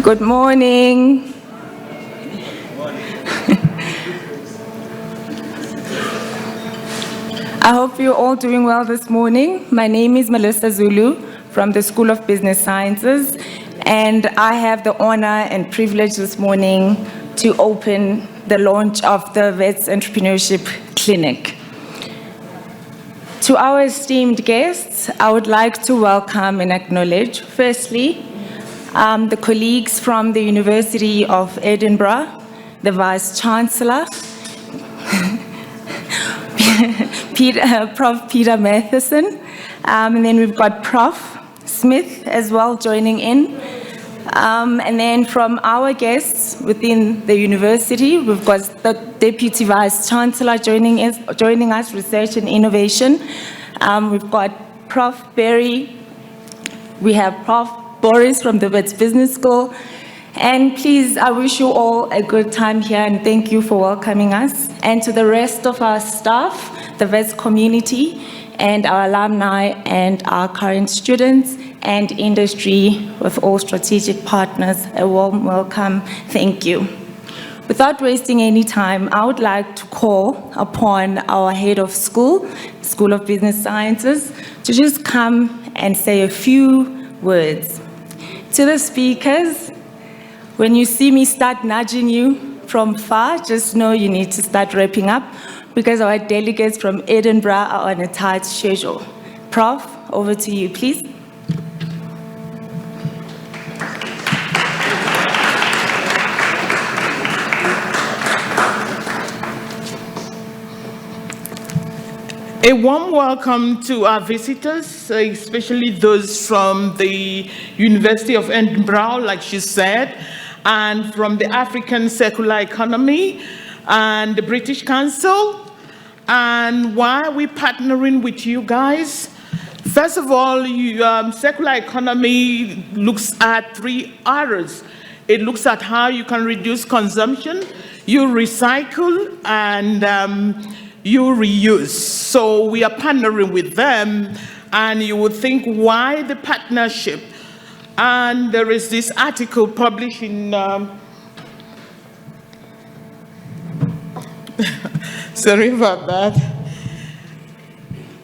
Good morning. I hope you're all doing well this morning. My name is Melissa Zulu from the School of Business Sciences, and I have the honor and privilege this morning to open the launch of the Wits Entrepreneurship Clinic. To our esteemed guests, I would like to welcome and acknowledge, firstly, the colleagues from the University of Edinburgh, the Vice Chancellor, Prof. Peter Matheson, and then we've got Prof. Smith as well joining in. And then from our guests within the university, we've got the Deputy Vice Chancellor joining us, Research and Innovation. We've got Prof. Berry, we have Prof. Boris from the Wits Business School. And please, I wish you all a good time here and thank you for welcoming us. And to the rest of our staff, the Wits community, and our alumni and our current students and industry with all strategic partners, a warm welcome. Thank you. Without wasting any time, I would like to call upon our head of school, School of Business Sciences, to just come and say a few words. To the speakers, when you see me start nudging you from far, just know you need to start wrapping up because our delegates from Edinburgh are on a tight schedule. Prof, over to you, please. A warm welcome to our visitors, especially those from the University of Edinburgh, like she said, and from the African Circular Economy and the British Council. And why are we partnering with you guys? First of all, circular economy looks at 3 areas. It looks at how you can reduce consumption, you recycle, and you reuse. So we are partnering with them, and you would think, why the partnership? And there is this article published in, sorry about that.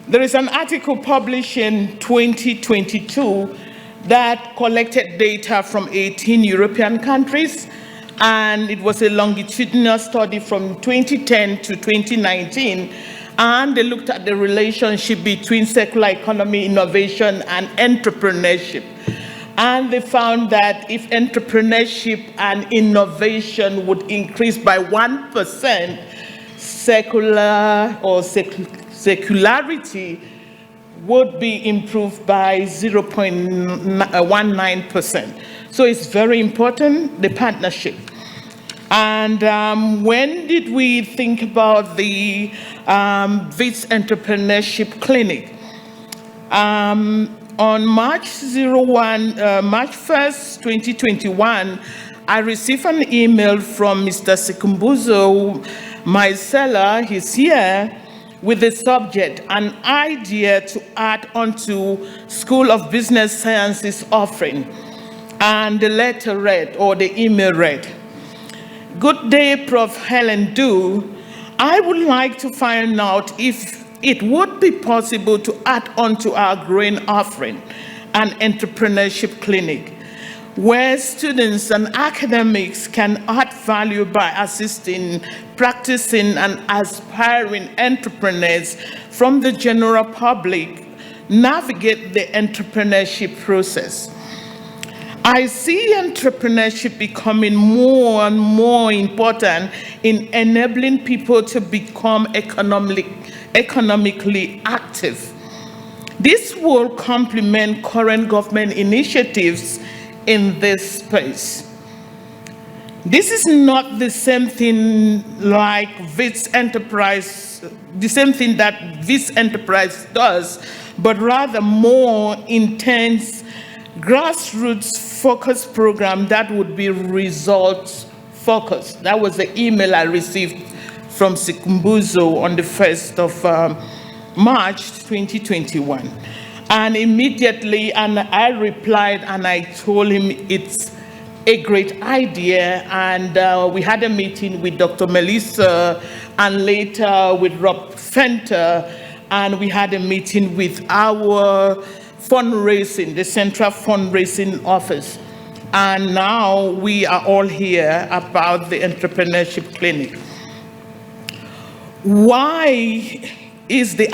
There is an article published in 2022 that collected data from 18 European countries, and it was a longitudinal study from 2010 to 2019, and they looked at the relationship between circular economy, innovation, and entrepreneurship. And they found that if entrepreneurship and innovation would increase by 1%, circularity would be improved by 0.19%. So it's very important, the partnership. And when did we think about the Wits Entrepreneurship Clinic? On March 1st, 2021, I received an email from Mr. Sikumbuzo Maisela, he's here, with the subject, an idea to add onto School of Business Sciences offering. And the letter read, or the email read, "Good day, Prof. Helen Du. I would like to find out if it would be possible to add on to our growing offering, an entrepreneurship clinic, where students and academics can add value by assisting, practicing, and aspiring entrepreneurs from the general public navigate the entrepreneurship process. I see entrepreneurship becoming more and more important in enabling people to become economically active. This will complement current government initiatives in this space. This is not the same thing like Wits Enterprise, the same thing that Wits Enterprise does, but rather more intense grassroots focused program that would be results focused. That was the email I received from Sikumbuzo on the 1st of March 2021. And immediately, and I replied and I told him it's a great idea, and we had a meeting with Dr. Melissa and later with Rob Fenter, and we had a meeting with our fundraising, the Central Fundraising Office. And now we are all here about the Entrepreneurship Clinic. Why was the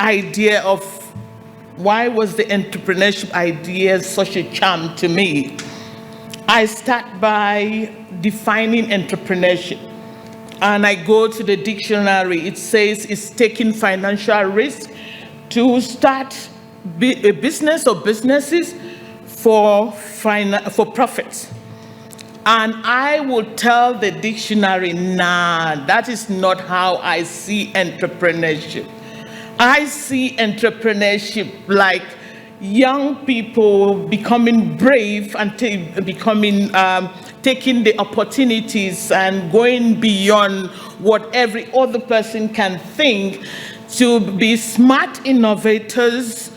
entrepreneurship idea such a charm to me? I start by defining entrepreneurship. And I go to the dictionary. It says it's taking financial risk to start a business or businesses for profits. And I will tell the dictionary, nah, that is not how I see entrepreneurship. I see entrepreneurship like young people becoming brave and taking the opportunities and going beyond what every other person can think, to be smart innovators,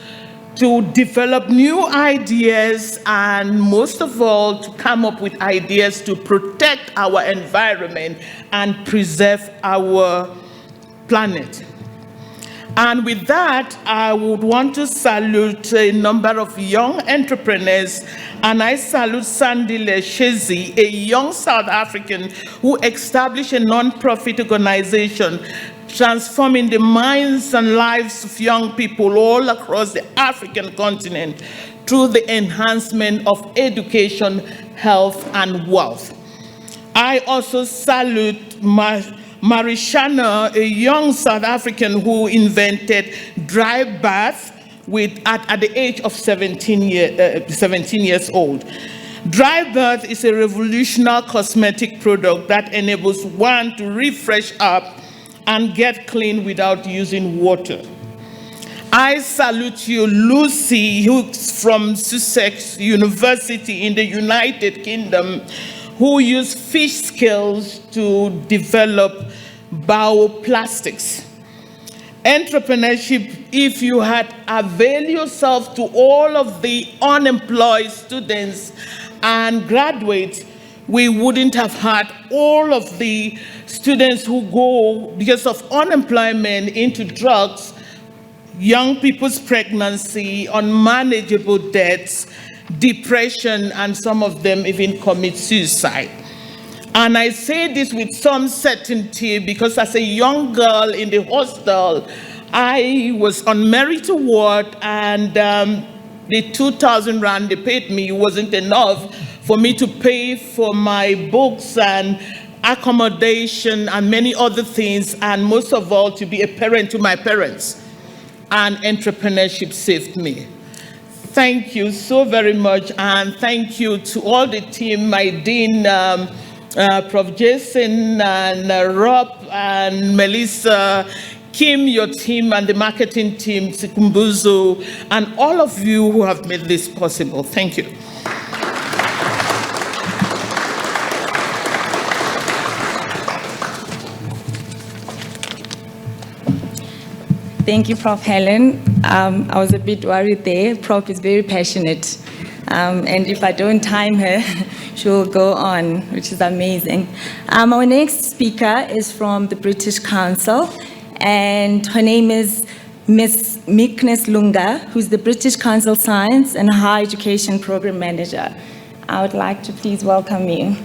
to develop new ideas, and most of all, to come up with ideas to protect our environment and preserve our planet. And with that, I would want to salute a number of young entrepreneurs, and I salute Sandile Shezi, a young South African who established a non-profit organization transforming the minds and lives of young people all across the African continent through the enhancement of education, health, and wealth. I also salute Marishana, a young South African who invented dry bath at the age of 17 years old. Dry bath is a revolutionary cosmetic product that enables one to refresh up and get clean without using water. I salute you, Lucy, who's from Sussex University in the United Kingdom, who used fish scales to develop bioplastics. Entrepreneurship, if you had availed yourself to all of the unemployed students and graduates, we wouldn't have had all of the students who go, because of unemployment, into drugs, young people's pregnancy, unmanageable debts, depression, and some of them even commit suicide. And I say this with some certainty because as a young girl in the hostel, I was on merit award, and the 2,000 rand they paid me wasn't enough for me to pay for my books and accommodation and many other things, and most of all, to be a parent to my parents. And entrepreneurship saved me. Thank you so very much, and thank you to all the team, my dean, Prof. Jason, and Rob, and Melissa, Kim, your team, and the marketing team, Sikumbuzo, and all of you who have made this possible. Thank you. Thank you, Prof. Helen. I was a bit worried there. Prof is very passionate. And if I don't time her, she'll go on, which is amazing. Our next speaker is from the British Council, and her name is Ms. Meekness Lunga, who's the British Council Science and Higher Education Program Manager. I would like to please welcome you.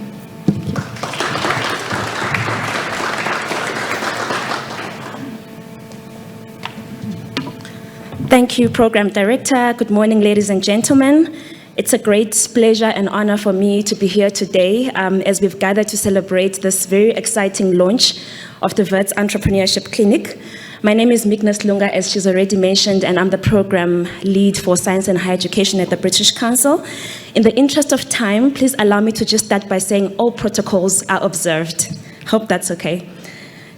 Thank you, Program Director. Good morning, ladies and gentlemen. It's a great pleasure and honor for me to be here today as we've gathered to celebrate this very exciting launch of the Wits Entrepreneurship Clinic. My name is Meekness Lunga, as she's already mentioned, and I'm the Program Lead for Science and Higher Education at the British Council. In the interest of time, please allow me to just start by saying all protocols are observed. Hope that's okay.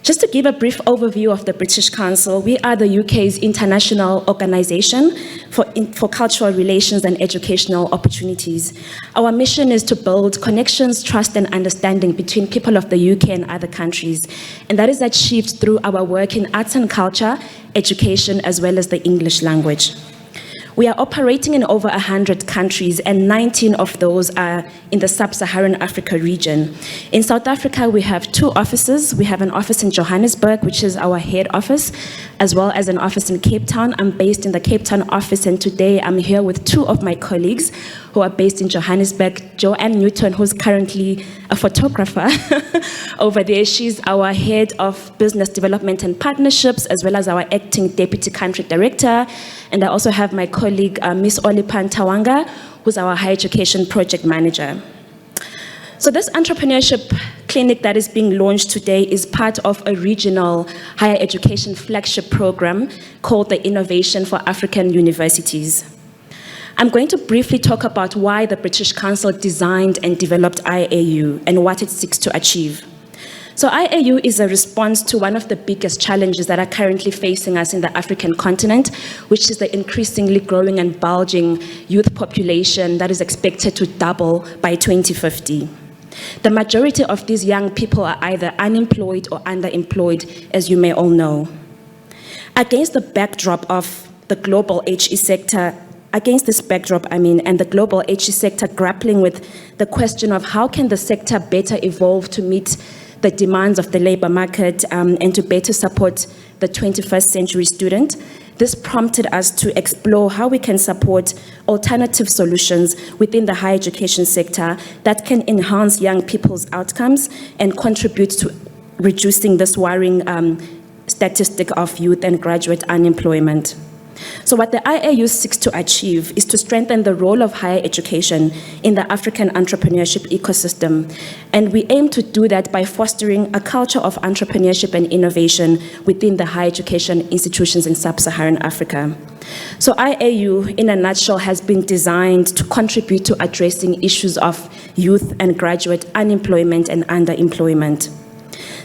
Just to give a brief overview of the British Council, we are the UK's international organisation for cultural relations and educational opportunities. Our mission is to build connections, trust and understanding between people of the UK and other countries, and that is achieved through our work in arts and culture, education, as well as the English language. We are operating in over 100 countries, and 19 of those are in the sub-Saharan Africa region. In South Africa, we have 2 offices. We have an office in Johannesburg, which is our head office, as well as an office in Cape Town. I'm based in the Cape Town office, and today I'm here with 2 of my colleagues who are based in Johannesburg. Joanne Newton, who's currently a photographer over there. She's our head of business development and partnerships, as well as our acting deputy country director. And I also have my colleague, Miss Olipan Tawanga, who's our higher education project manager. So this entrepreneurship clinic that is being launched today is part of a regional higher education flagship program called the Innovation for African Universities. I'm going to briefly talk about why the British Council designed and developed IAU and what it seeks to achieve. So IAU is a response to one of the biggest challenges that are currently facing us in the African continent, which is the increasingly growing and bulging youth population that is expected to double by 2050. The majority of these young people are either unemployed or underemployed, as you may all know. Against the backdrop of the global HE sector, and the global HE sector grappling with the question of how can the sector better evolve to meet the demands of the labor market and to better support the 21st century student, this prompted us to explore how we can support alternative solutions within the higher education sector that can enhance young people's outcomes and contribute to reducing this worrying statistic of youth and graduate unemployment. So what the IAU seeks to achieve is to strengthen the role of higher education in the African entrepreneurship ecosystem. And we aim to do that by fostering a culture of entrepreneurship and innovation within the higher education institutions in sub-Saharan Africa. So IAU, in a nutshell, has been designed to contribute to addressing issues of youth and graduate unemployment and underemployment.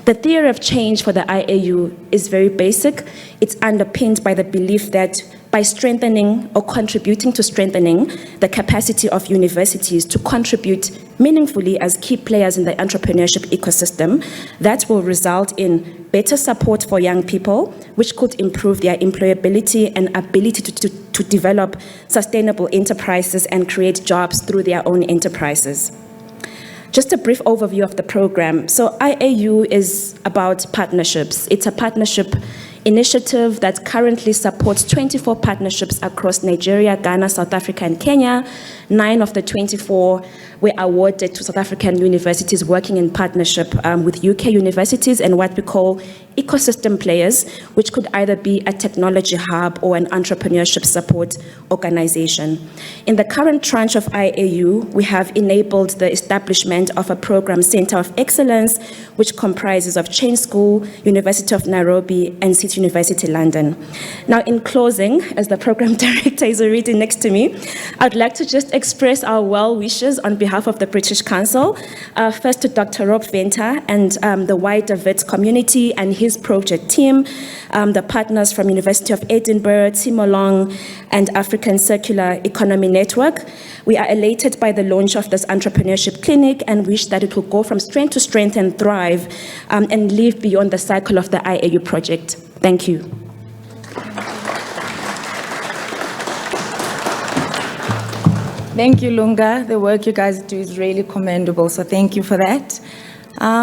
The theory of change for the IAU is very basic. It's underpinned by the belief that by strengthening or contributing to strengthening the capacity of universities to contribute meaningfully as key players in the entrepreneurship ecosystem, that will result in better support for young people, which could improve their employability and ability to develop sustainable enterprises and create jobs through their own enterprises. Just a brief overview of the program. So IAU is about partnerships. It's a partnership initiative that currently supports 24 partnerships across Nigeria, Ghana, South Africa, and Kenya. 9 of the 24 were awarded to South African universities working in partnership with UK universities and what we call ecosystem players, which could either be a technology hub or an entrepreneurship support organization. In the current tranche of IAU, we have enabled the establishment of a program center of excellence, which comprises of Change School, University of Nairobi, and City University London. Now, in closing, as the program director is already next to me, I'd like to just express our well wishes on behalf of the British Council, first to Dr. Rob Venter and the wider Wits community and his project team, the partners from University of Edinburgh, Timolong, and African Circular Economy Network. We are elated by the launch of this entrepreneurship clinic and wish that it will go from strength to strength and thrive and live beyond the cycle of the IAU project. Thank you. Thank you, Lunga. The work you guys do is really commendable, so thank you for that.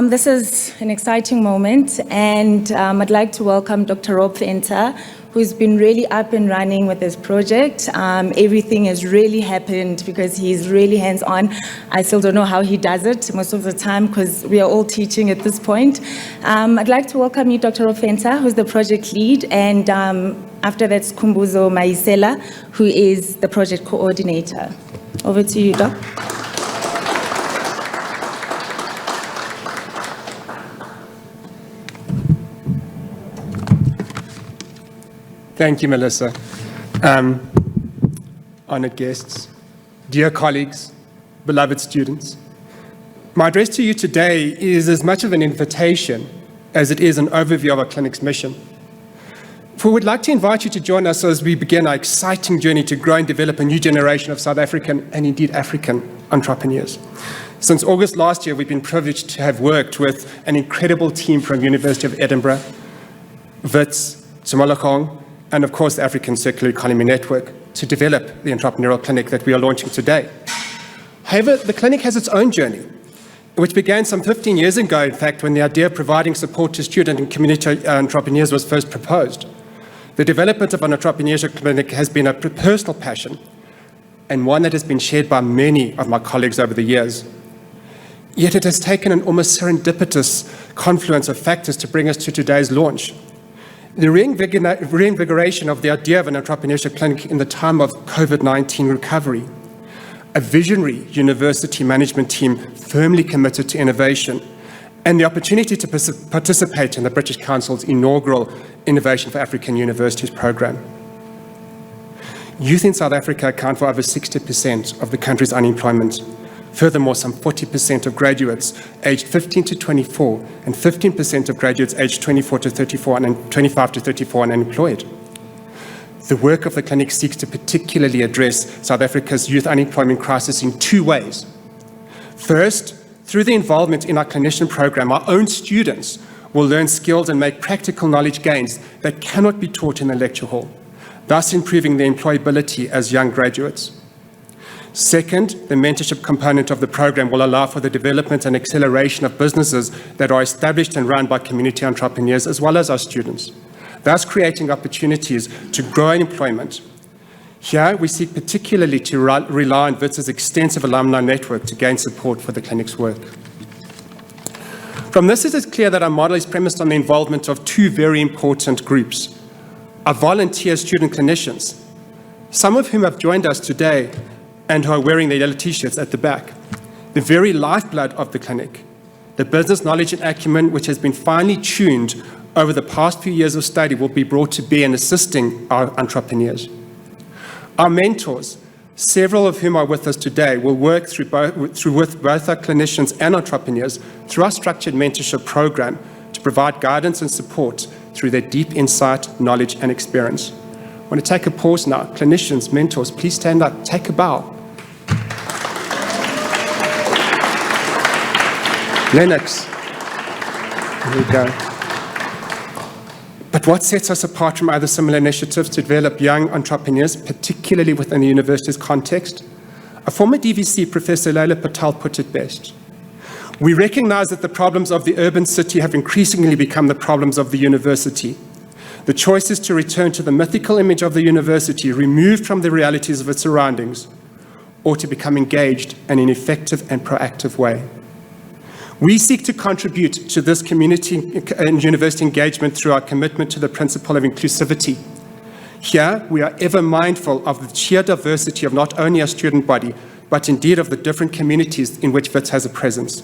This is an exciting moment, and I'd like to welcome Dr. Rob Venter, who's been really up and running with this project. Everything has really happened because he's really hands-on. I still don't know how he does it most of the time because we are all teaching at this point. I'd like to welcome you, Dr. Rob Venter, who's the project lead, and after that, Skhumbuzo Maisela, who is the project coordinator. Over to you, Doc. Thank you, Melissa. Honored guests, dear colleagues, beloved students, my address to you today is as much of an invitation as it is an overview of our clinic's mission. For we'd like to invite you to join us as we begin our exciting journey to grow and develop a new generation of South African and indeed African entrepreneurs. Since August last year, we've been privileged to have worked with an incredible team from University of Edinburgh, Wits, Timolong, and of course the African Circular Economy Network. to develop the entrepreneurial clinic that we are launching today. However, the clinic has its own journey, which began some 15 years ago, in fact, when the idea of providing support to student and community entrepreneurs was first proposed. The development of an entrepreneurship clinic has been a personal passion and one that has been shared by many of my colleagues over the years. Yet it has taken an almost serendipitous confluence of factors to bring us to today's launch. The reinvigoration of the idea of an entrepreneurship clinic in the time of COVID-19 recovery, a visionary university management team firmly committed to innovation, and the opportunity to participate in the British Council's inaugural Innovation for African Universities program. Youth in South Africa account for over 60% of the country's unemployment. Furthermore, some 40% of graduates aged 15 to 24 and 15% of graduates aged 24 to 34 and 25 to 34 are unemployed. The work of the clinic seeks to particularly address South Africa's youth unemployment crisis in two ways. First, through the involvement in our clinician program, our own students will learn skills and make practical knowledge gains that cannot be taught in the lecture hall, thus improving their employability as young graduates. Second, the mentorship component of the program will allow for the development and acceleration of businesses that are established and run by community entrepreneurs as well as our students, thus creating opportunities to grow employment. Here, we seek particularly to rely on Wits' extensive alumni network to gain support for the clinic's work. From this, it is clear that our model is premised on the involvement of two very important groups: our volunteer student clinicians, some of whom have joined us today and who are wearing their yellow t-shirts at the back, the very lifeblood of the clinic, the business knowledge and acumen which has been finely tuned over the past few years of study will be brought to bear in assisting our entrepreneurs. Our mentors, several of whom are with us today, will work with both our clinicians and entrepreneurs through our structured mentorship program to provide guidance and support through their deep insight, knowledge, and experience. I want to take a pause now. Clinicians, mentors, please stand up, take a bow. Lennox, there we go. But what sets us apart from other similar initiatives to develop young entrepreneurs, particularly within the university's context? A former DVC, Professor Laila Patel, put it best. We recognize that the problems of the urban city have increasingly become the problems of the university. The choice is to return to the mythical image of the university, removed from the realities of its surroundings, or to become engaged in an effective and proactive way. We seek to contribute to this community and university engagement through our commitment to the principle of inclusivity. Here, we are ever mindful of the sheer diversity of not only our student body, but indeed of the different communities in which Wits has a presence.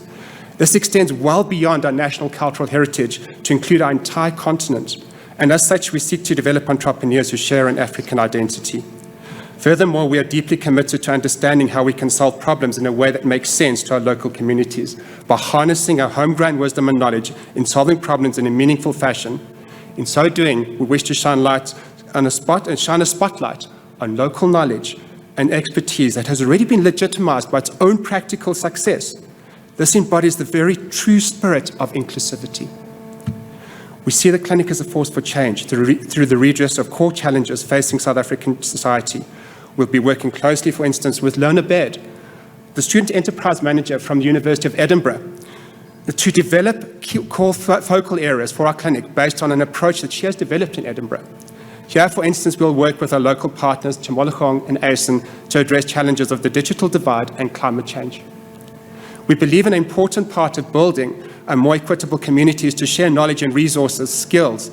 This extends well beyond our national cultural heritage to include our entire continent, and as such, we seek to develop entrepreneurs who share an African identity. Furthermore, we are deeply committed to understanding how we can solve problems in a way that makes sense to our local communities by harnessing our homegrown wisdom and knowledge in solving problems in a meaningful fashion. In so doing, we wish to shine a spotlight on local knowledge and expertise that has already been legitimized by its own practical success. This embodies the very true spirit of inclusivity. We see the clinic as a force for change through the redress of core challenges facing South African society. We'll be working closely, for instance, with Lona Baird, the student enterprise manager from the University of Edinburgh, to develop core focal areas for our clinic based on an approach that she has developed in Edinburgh. Here, for instance, we'll work with our local partners, Chimologong and Matheson, to address challenges of the digital divide and climate change. We believe an important part of building a more equitable community is to share knowledge and resources, skills,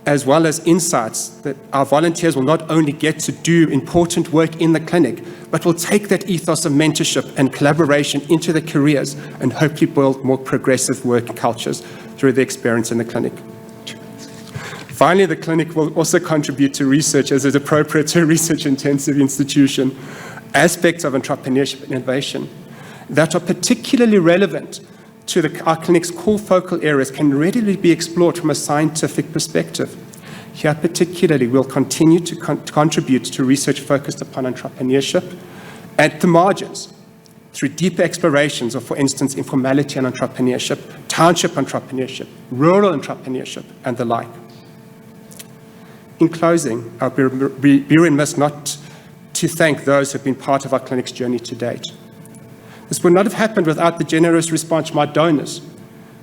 as well as insights that our volunteers will not only get to do important work in the clinic, but will take that ethos of mentorship and collaboration into their careers and hopefully build more progressive work cultures through their experience in the clinic. Finally, the clinic will also contribute to research, as is appropriate to a research-intensive institution, aspects of entrepreneurship and innovation that are particularly relevant to our clinic's core focal areas can readily be explored from a scientific perspective. Here particularly, we'll continue to contribute to research focused upon entrepreneurship at the margins through deeper explorations of, for instance, informality and entrepreneurship, township entrepreneurship, rural entrepreneurship, and the like. In closing, I'll be remiss not to thank those who have been part of our clinic's journey to date. This would not have happened without the generous response from our donors,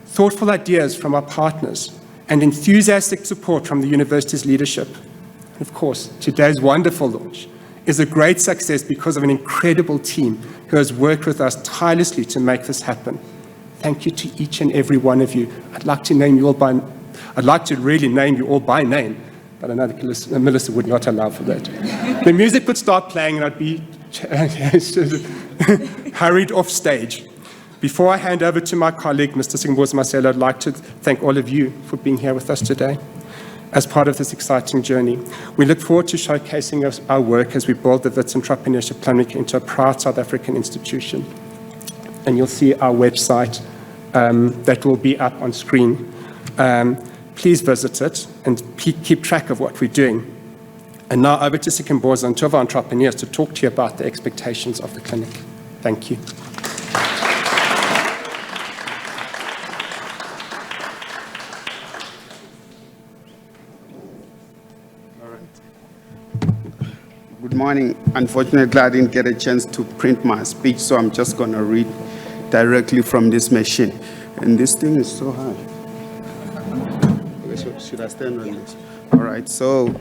thoughtful ideas from our partners, and enthusiastic support from the university's leadership. And of course, today's wonderful launch is a great success because of an incredible team who has worked with us tirelessly to make this happen. Thank you to each and every one of you. I'd like to really name you all by name, but I know that Melissa would not allow for that. The music would start playing and I'd be hurried off stage. Before I hand over to my colleague, Mr. Sikumbuzo Marcelo, I'd like to thank all of you for being here with us today as part of this exciting journey. We look forward to showcasing our work as we build the Wits Entrepreneurship Clinic into a proud South African institution. And you'll see our website that will be up on screen. Please visit it and keep track of what we're doing. And now over to Sikumbuzo and two of our entrepreneurs to talk to you about the expectations of the clinic. Thank you. Good morning. Unfortunately, I didn't get a chance to print my speech, so I'm just going to read directly from this machine. And this thing is so high. Okay, should I stand on this? All right, so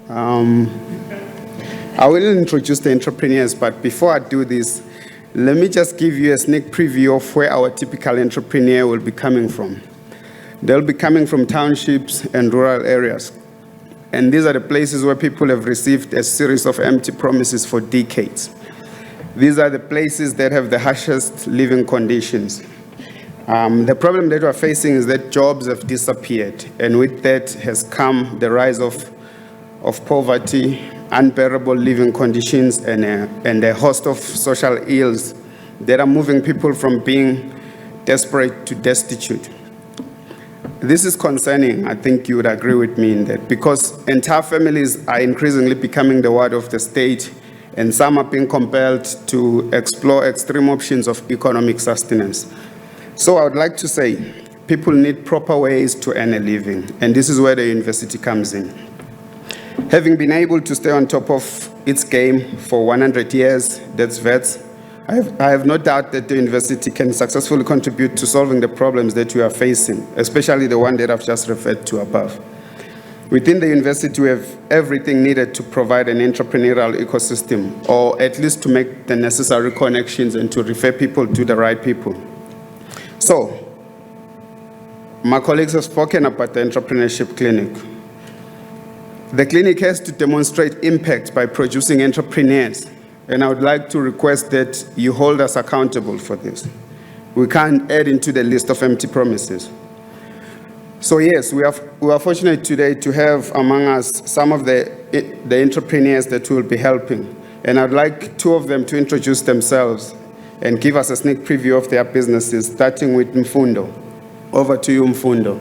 I will introduce the entrepreneurs, but before I do this, let me just give you a sneak preview of where our typical entrepreneur will be coming from. They'll be coming from townships and rural areas. And these are the places where people have received a series of empty promises for decades. These are the places that have the harshest living conditions. The problem that we're facing is that jobs have disappeared, and with that has come the rise of poverty, unbearable living conditions, and a host of social ills that are moving people from being desperate to destitute. This is concerning. I think you would agree with me in that, because entire families are increasingly becoming the ward of the state, and some are being compelled to explore extreme options of economic sustenance. So I would like to say, people need proper ways to earn a living, and this is where the university comes in. Having been able to stay on top of its game for 100 years, that's Wits, I have no doubt that the university can successfully contribute to solving the problems that we are facing, especially the one that I've just referred to above. Within the university, we have everything needed to provide an entrepreneurial ecosystem, or at least to make the necessary connections and to refer people to the right people. So, my colleagues have spoken about the Entrepreneurship Clinic. The clinic has to demonstrate impact by producing entrepreneurs, and I would like to request that you hold us accountable for this. We can't add into the list of empty promises. So yes, we are fortunate today to have among us some of the entrepreneurs that we will be helping. And I'd like two of them to introduce themselves and give us a sneak preview of their businesses, starting with Mfundo. Over to you, Mfundo.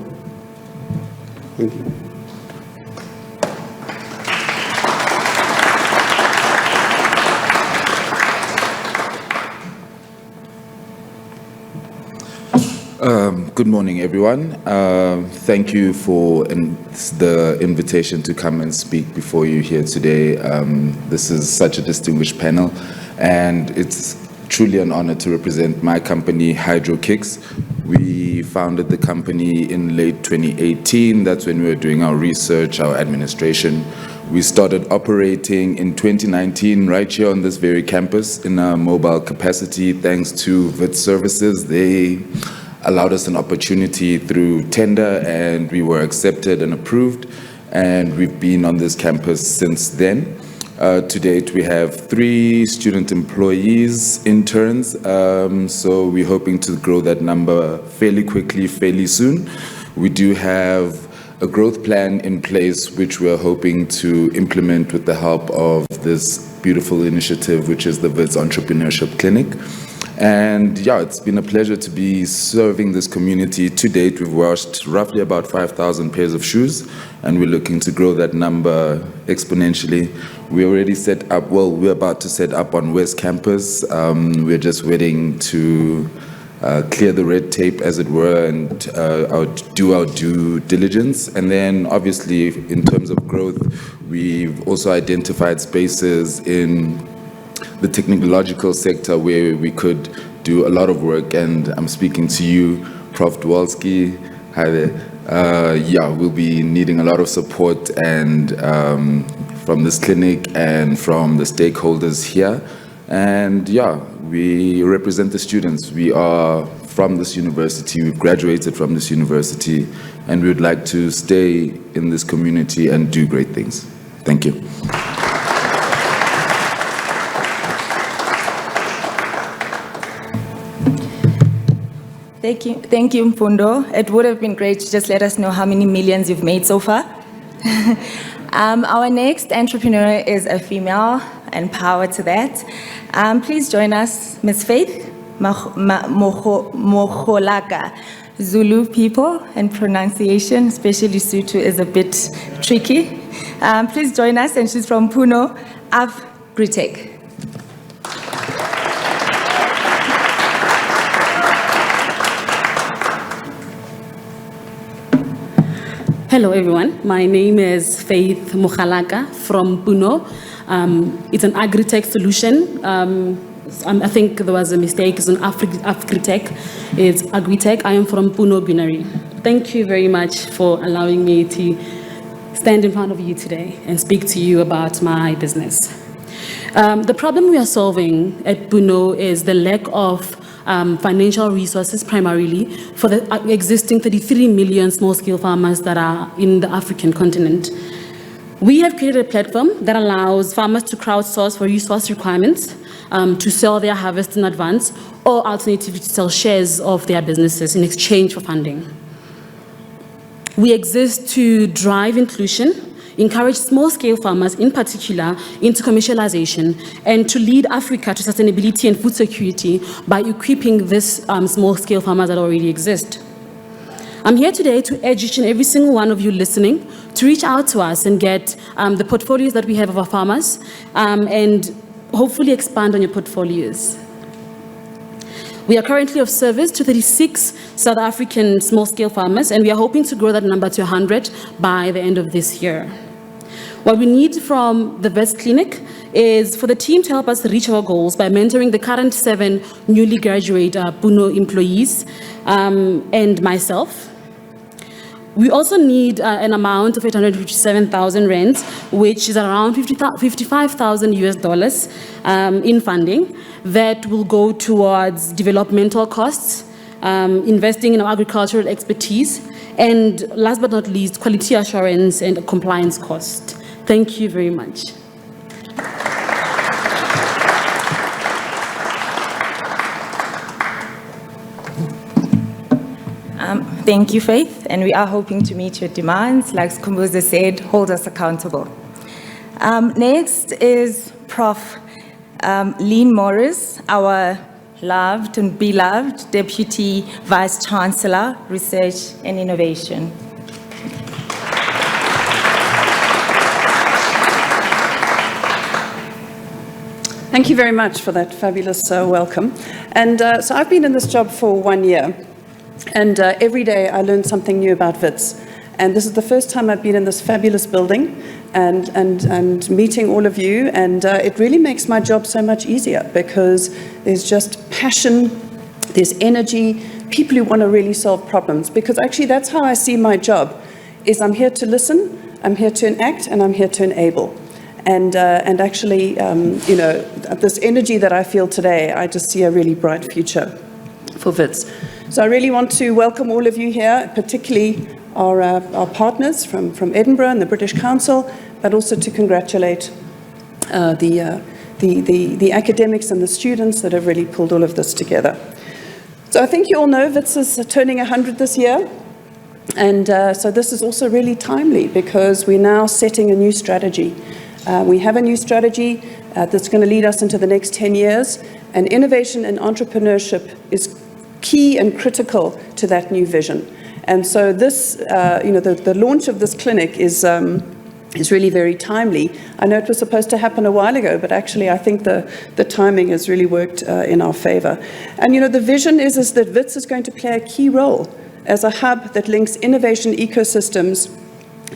Thank you. Good morning, everyone. Thank you for the invitation to come and speak before you here today. This is such a distinguished panel, and it's truly an honor to represent my company, HydroKicks. We founded the company in late 2018. That's when we were doing our research, our administration. We started operating in 2019 right here on this very campus in a mobile capacity thanks to Wits Services. They allowed us an opportunity through tender, and we were accepted and approved, and we've been on this campus since then. To date, we have 3 student employees, interns, so we're hoping to grow that number fairly quickly, fairly soon. We do have a growth plan in place, which we're hoping to implement with the help of this beautiful initiative, which is the Wits Entrepreneurship Clinic. And yeah, it's been a pleasure to be serving this community. To date, we've washed roughly about 5,000 pairs of shoes, and we're looking to grow that number exponentially. We already set up, well, we're about to set up on West Campus. We're just waiting to clear the red tape, as it were, and do our due diligence. And then, obviously, in terms of growth, we've also identified spaces in the technological sector where we could do a lot of work. And I'm speaking to you, Prof. Dwalski. Hi there. Yeah, we'll be needing a lot of support and from this clinic and from the stakeholders here. And yeah, we represent the students. We are from this university, we've graduated from this university, and we would like to stay in this community and do great things. Thank you. Thank you, Mfundo. It would have been great to just let us know how many millions you've made so far. Our next entrepreneur is a female, and power to that. Please join us, Ms. Faith Mokholaka. Zulu people and pronunciation, especially Sotho, is a bit tricky. Please join us, and she's from Puno, Agritech. Hello everyone, my name is Faith Mokholaka from Puno. It's an agri-tech solution. I think there was a mistake, it's an agri-tech. It's agri-tech. I am from Puno Binary. Thank you very much for allowing me to stand in front of you today and speak to you about my business. The problem we are solving at Puno is the lack of financial resources primarily for the existing 33 million small-scale farmers that are in the African continent. We have created a platform that allows farmers to crowdsource for resource requirements, to sell their harvest in advance, or alternatively to sell shares of their businesses in exchange for funding. We exist to drive inclusion, encourage small-scale farmers in particular into commercialization, and to lead Africa to sustainability and food security by equipping these small-scale farmers that already exist. I'm here today to urge each and every single one of you listening to reach out to us and get the portfolios that we have of our farmers and hopefully expand on your portfolios. We are currently of service to 36 South African small-scale farmers, and we are hoping to grow that number to 100 by the end of this year. What we need from the Wits Clinic is for the team to help us reach our goals by mentoring the current 7 newly graduate Puno employees and myself. We also need an amount of 857,000 rands, which is around 55,000 US dollars in funding that will go towards developmental costs, investing in our agricultural expertise, and last but not least, quality assurance and compliance cost. Thank you very much. Thank you, Faith, and we are hoping to meet your demands. Like Skhumbuzo said, hold us accountable. Next is Prof. Lean Morris, our loved and beloved Deputy Vice Chancellor, Research and Innovation. Thank you very much for that fabulous welcome. And so I've been in this job for 1 year. And every day I learn something new about Wits. And this is the first time I've been in this fabulous building and meeting all of you. And it really makes my job so much easier because there's just passion, there's energy, people who want to really solve problems. Because actually that's how I see my job, is I'm here to listen, I'm here to enact, and I'm here to enable. And actually, you know, this energy that I feel today, I just see a really bright future for Wits. So I really want to welcome all of you here, particularly our partners from Edinburgh and the British Council, but also to congratulate the academics and the students that have really pulled all of this together. So I think you all know Wits is turning 100 this year. And so this is also really timely because we're now setting a new strategy. We have a new strategy that's going to lead us into the next 10 years. And innovation and entrepreneurship is key and critical to that new vision. And so this, you know, the launch of this clinic is is really very timely. I know it was supposed to happen a while ago, but actually I think the timing has really worked in our favor. And the vision is that Wits is going to play a key role as a hub that links innovation ecosystems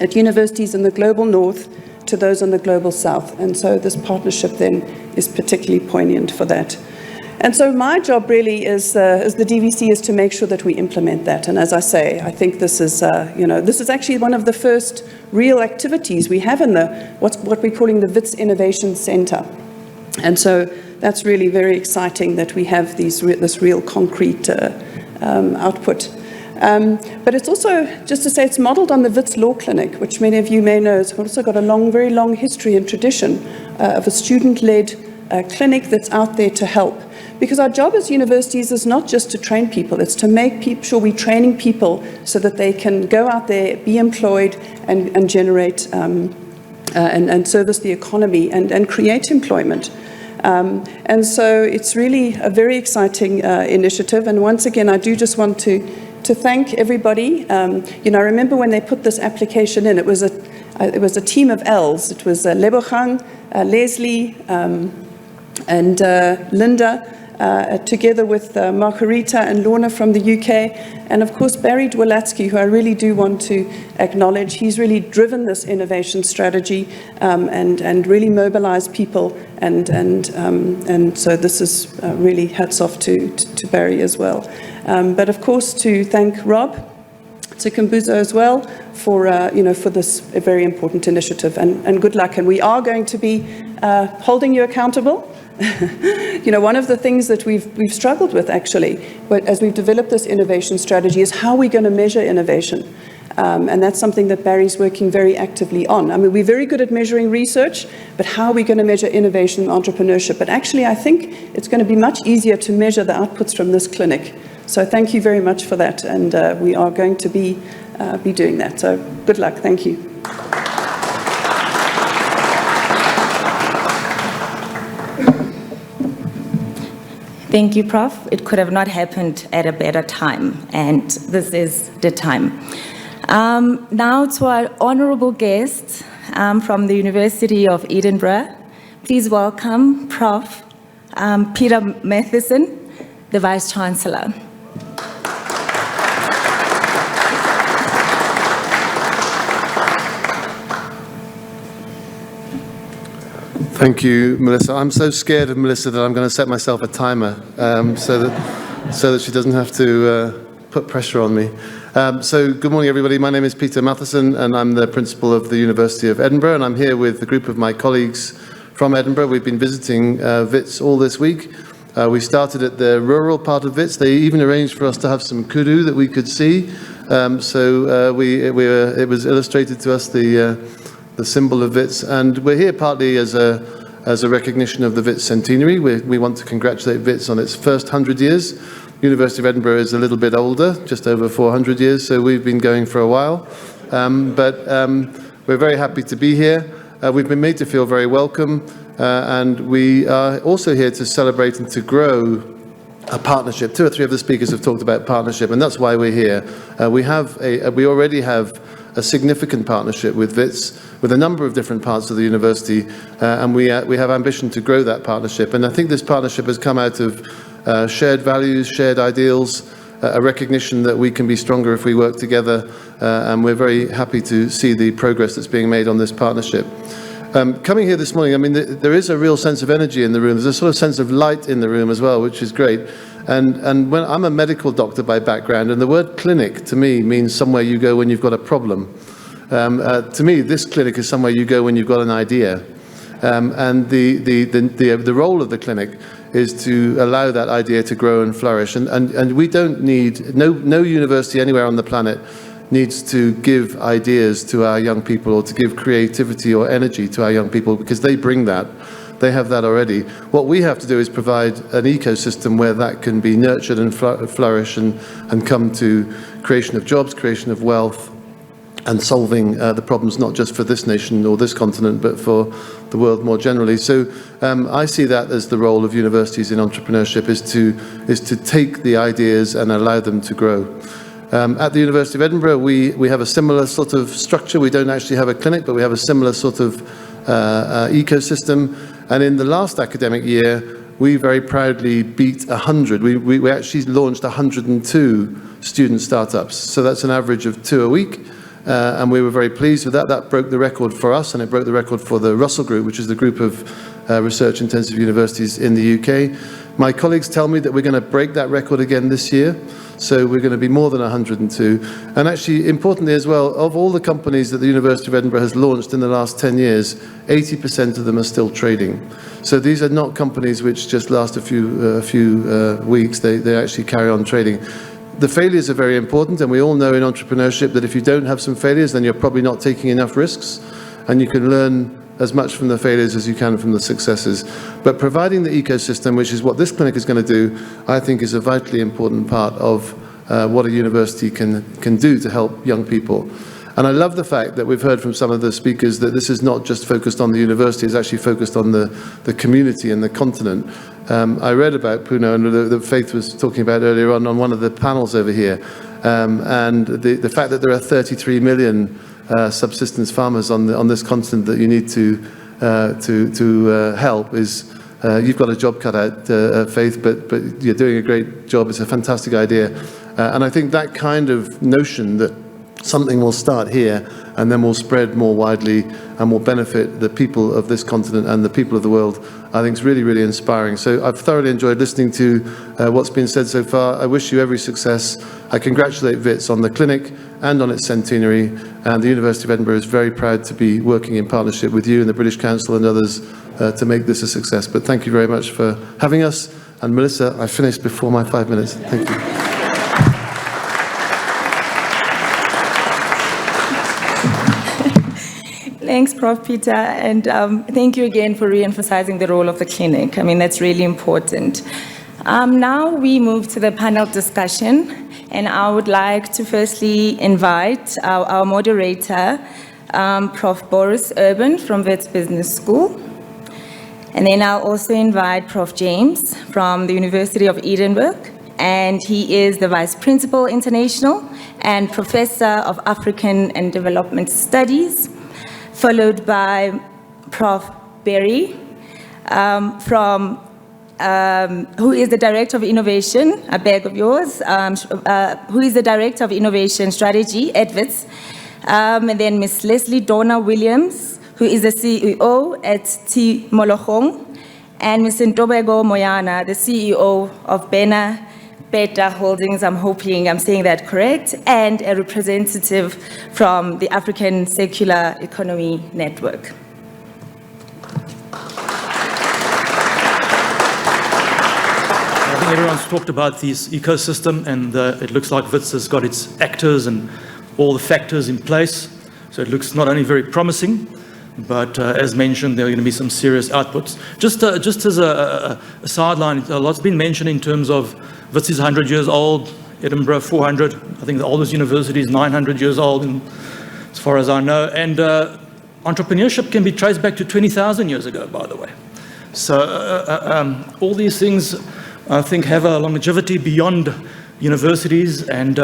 at universities in the global north to those in the global south. And so this partnership then is particularly poignant for that. And so my job really as the DVC is to make sure that we implement that. And as I say, I think this is, this is actually one of the first real activities we have in what we're calling the Wits Innovation Center. And so that's really very exciting that we have this real concrete output. But it's also, just to say, it's modeled on the Wits Law Clinic, which many of you may know has also got a very long history and tradition of a student-led clinic that's out there to help. Because our job as universities is not just to train people, it's to make sure we're training people so that they can go out there, be employed, and generate and service the economy and create employment. And so it's really a very exciting initiative. And once again, I do just want to thank everybody. I remember when they put this application in, it was a team of L's. It was Lebogang, Leslie, and Linda, together with Margarita and Lorna from the UK, and of course Barry Dwalatsky, who I really do want to acknowledge. He's really driven this innovation strategy and really mobilized people, and so this is really hats off to Barry as well. But of course to thank Rob Sikumbuzo as well for this very important initiative, and good luck. And we are going to be holding you accountable. One of the things that we've struggled with actually, as we've developed this innovation strategy, is how we're going to measure innovation. And that's something that Barry's working very actively on. I mean, we're very good at measuring research, but how are we going to measure innovation and entrepreneurship? But actually, I think it's going to be much easier to measure the outputs from this clinic. So thank you very much for that, and we are going to be doing that. So good luck. Thank you. Thank you, Prof. It could have not happened at a better time, and this is the time. Now to our honorable guests from the University of Edinburgh. Please welcome Prof. Peter Matheson, the Vice-Chancellor. Thank you, Melissa. I'm so scared of Melissa that I'm going to set myself a timer so that she doesn't have to put pressure on me. So good morning, everybody. My name is Peter Matheson, and I'm the principal of the University of Edinburgh, and I'm here with a group of my colleagues from Edinburgh. We've been visiting Wits all this week. We started at the rural part of Wits. They even arranged for us to have some kudu that we could see. It was illustrated to us, the symbol of Wits, and we're here partly as a recognition of the Wits centenary. We want to congratulate Wits on its first 100 years. University of Edinburgh is a little bit older, just over 400 years, so we've been going for a while. But we're very happy to be here. We've been made to feel very welcome, and we are also here to celebrate and to grow a partnership. 2 or 3 of the speakers have talked about partnership, and that's why we're here. We already have a significant partnership with Wits, with a number of different parts of the university, and we have ambition to grow that partnership. And I think this partnership has come out of shared values, shared ideals, a recognition that we can be stronger if we work together, and we're very happy to see the progress that's being made on this partnership. Coming here this morning, I mean, there is a real sense of energy in the room. There's a sort of sense of light in the room as well, which is great. And when I'm a medical doctor by background, and the word clinic to me means somewhere you go when you've got a problem. To me, this clinic is somewhere you go when you've got an idea. And the role of the clinic is to allow that idea to grow and flourish. And we don't need, no university anywhere on the planet needs to give ideas to our young people or to give creativity or energy to our young people, because they bring that. They have that already. What we have to do is provide an ecosystem where that can be nurtured and flourish and come to creation of jobs, creation of wealth, and solving the problems not just for this nation or this continent, but for the world more generally. So I see that as the role of universities in entrepreneurship, is to take the ideas and allow them to grow. At the University of Edinburgh, we have a similar sort of structure. We don't actually have a clinic, but we have a similar sort of ecosystem. And in the last academic year, we very proudly beat 100. We actually launched 102 student startups. So that's an average of 2 a week. And we were very pleased with that. That broke the record for us, and it broke the record for the Russell Group, which is the group of research-intensive universities in the UK. My colleagues tell me that we're going to break that record again this year. So we're going to be more than 102. And actually, importantly as well, of all the companies that the University of Edinburgh has launched in the last 10 years, 80% of them are still trading. So these are not companies which just last a few weeks. They actually carry on trading. The failures are very important, and we all know in entrepreneurship that if you don't have some failures, then you're probably not taking enough risks, and you can learn as much from the failures as you can from the successes. But providing the ecosystem, which is what this clinic is going to do, I think is a vitally important part of what a university can do to help young people. And I love the fact that we've heard from some of the speakers that this is not just focused on the university, it's actually focused on the community and the continent. I read about Puno, and that Faith was talking about earlier on one of the panels over here, and the fact that there are 33 million subsistence farmers on this continent that you need to help is, you've got a job cut out, Faith, but you're doing a great job. It's a fantastic idea. And I think that kind of notion that something will start here and then will spread more widely and will benefit the people of this continent and the people of the world, I think is really, really inspiring. So I've thoroughly enjoyed listening to what's been said so far. I wish you every success. I congratulate Wits on the clinic and on its centenary, and the University of Edinburgh is very proud to be working in partnership with you and the British Council and others to make this a success. But thank you very much for having us. And Melissa, I finished before my 5 minutes. Thank you. Thanks, Prof. Peter, and thank you again for re-emphasizing the role of the clinic. I mean, that's really important. Now we move to the panel discussion, and I would like to firstly invite our moderator, Prof. Boris Urban from Wits Business School. And then I'll also invite Prof. James from the University of Edinburgh, and he is the Vice Principal International and Professor of African and Development Studies, followed by Prof. Berry, who is the Director of Innovation, I beg of yours, who is the Director of Innovation Strategy at Wits, and then Ms. Leslie Donna Williams, who is the CEO at T. Molochong, and Ms. Ntobeko Moyana, the CEO of Bena Beta Holdings, I'm hoping I'm saying that correct, and a representative from the African Circular Economy Network. I think everyone's talked about this ecosystem, and it looks like Wits has got its actors and all the factors in place. So it looks not only very promising, but as mentioned, there are going to be some serious outputs. Just as a sideline, a lot's been mentioned in terms of Wits is 100 years old, Edinburgh 400. I think the oldest university is 900 years old, as far as I know. And entrepreneurship can be traced back to 20,000 years ago, by the way. So all these things, I think, have a longevity beyond universities, and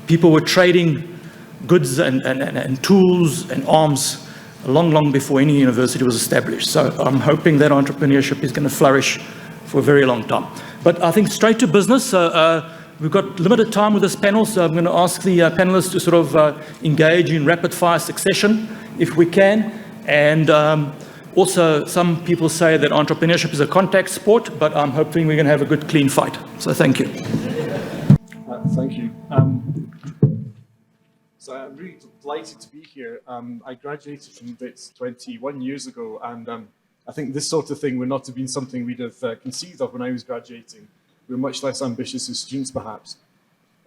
people were trading goods and tools and arms long before any university was established. So I'm hoping that entrepreneurship is going to flourish for a very long time. But I think straight to business. We've got limited time with this panel, so I'm going to ask the panelists to sort of engage in rapid-fire succession, if we can. And also, some people say that entrepreneurship is a contact sport, but I'm hoping we're going to have a good, clean fight. So thank you. Thank you. So I'm really delighted to be here. I graduated from Wits 21 years ago, and I think this sort of thing would not have been something we'd have conceived of when I was graduating. We were much less ambitious as students, perhaps.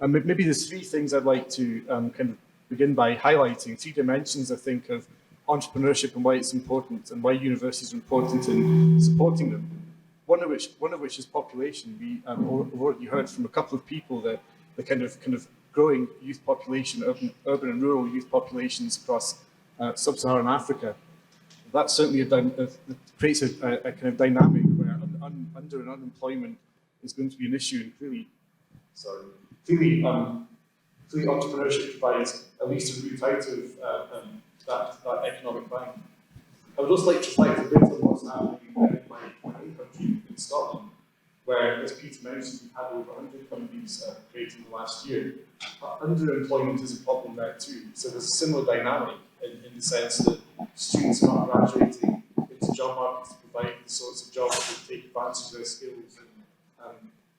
And maybe there's three things I'd like to kind of begin by highlighting, three dimensions, I think, of entrepreneurship and why it's important and why universities are important in supporting them. One of which is population. We already heard from a couple of people that the kind of growing youth population, urban and rural youth populations across sub-Saharan Africa. That certainly creates a kind of dynamic where under and unemployment is going to be an issue, and clearly clearly entrepreneurship provides at least a route out of that economic bind. I would also like to reflect a bit on what's happening in my own country, in Scotland, where, as Peter mentioned, we've had over 100 companies created in the last year. Underemployment is a problem there too. So there's a similar dynamic in the sense that students are not graduating into job markets to provide the sorts of jobs that take advantage of their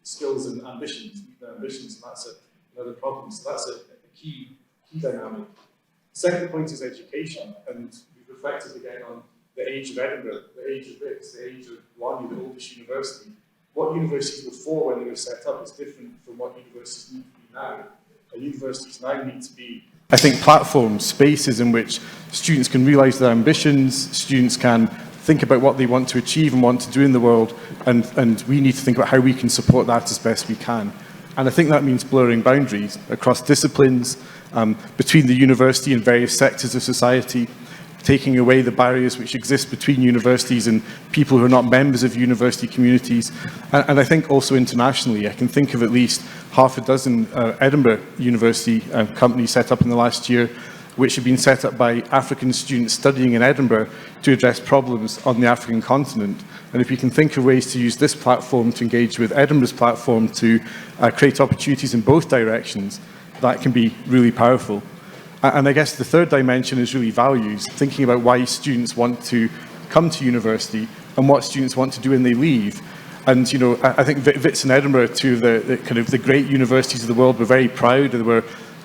skills and ambitions, meet their ambitions, and that's another problem. So that's a key dynamic. Second point is education, and we've reflected again on the age of Edinburgh, the age of Wits, the age of Lonnie, the oldest university. What universities were for when they were set up is different from what universities need to be now. And universities now need to be, I think, platforms, spaces in which students can realise their ambitions, students can think about what they want to achieve and want to do in the world, and we need to think about how we can support that as best we can. And I think that means blurring boundaries across disciplines, between the university and various sectors of society, taking away the barriers which exist between universities and people who are not members of university communities. And I think also internationally, I can think of at least half a dozen Edinburgh University companies set up in the last year, which have been set up by African students studying in Edinburgh to address problems on the African continent. And if we can think of ways to use this platform to engage with Edinburgh's platform to create opportunities in both directions, that can be really powerful. And I guess the third dimension is really values, thinking about why students want to come to university and what students want to do when they leave. And, you know, I think Wits and Edinburgh, two of the kind of the great universities of the world, we're very proud.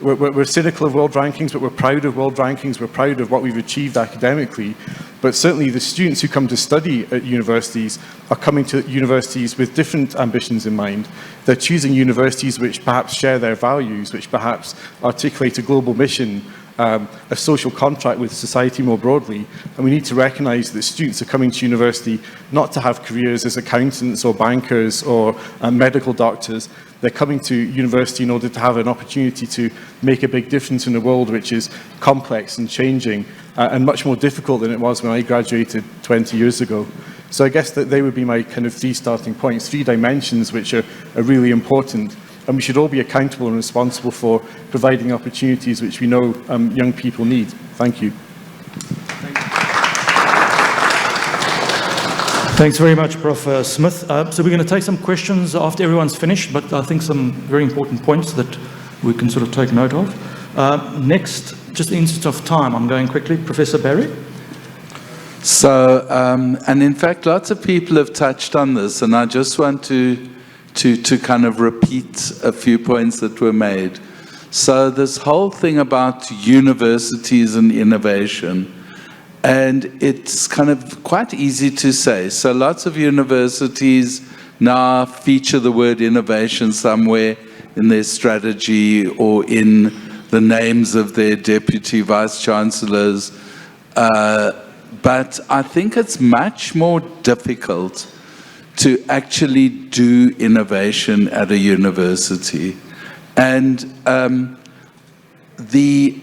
We're cynical of world rankings, but we're proud of world rankings. We're proud of what we've achieved academically. But certainly the students who come to study at universities are coming to universities with different ambitions in mind. They're choosing universities which perhaps share their values, which perhaps articulate a global mission, a social contract with society more broadly. And we need to recognise that students are coming to university not to have careers as accountants or bankers or medical doctors. They're coming to university in order to have an opportunity to make a big difference in a world which is complex and changing and much more difficult than it was when I graduated 20 years ago. So I guess that they would be my kind of three starting points, three dimensions which are really important. And we should all be accountable and responsible for providing opportunities which we know young people need. Thank you. Thanks very much, Prof. Smith. So we're going to take some questions after everyone's finished, but I think some very important points that we can sort of take note of. Next, just in the interest of time, I'm going quickly. Professor Barry. So, and in fact, lots of people have touched on this, and I just want to kind of repeat a few points that were made. So this whole thing about universities and innovation, and it's kind of quite easy to say. So lots of universities now feature the word innovation somewhere in their strategy or in the names of their deputy vice chancellors. But I think it's much more difficult to actually do innovation at a university. And the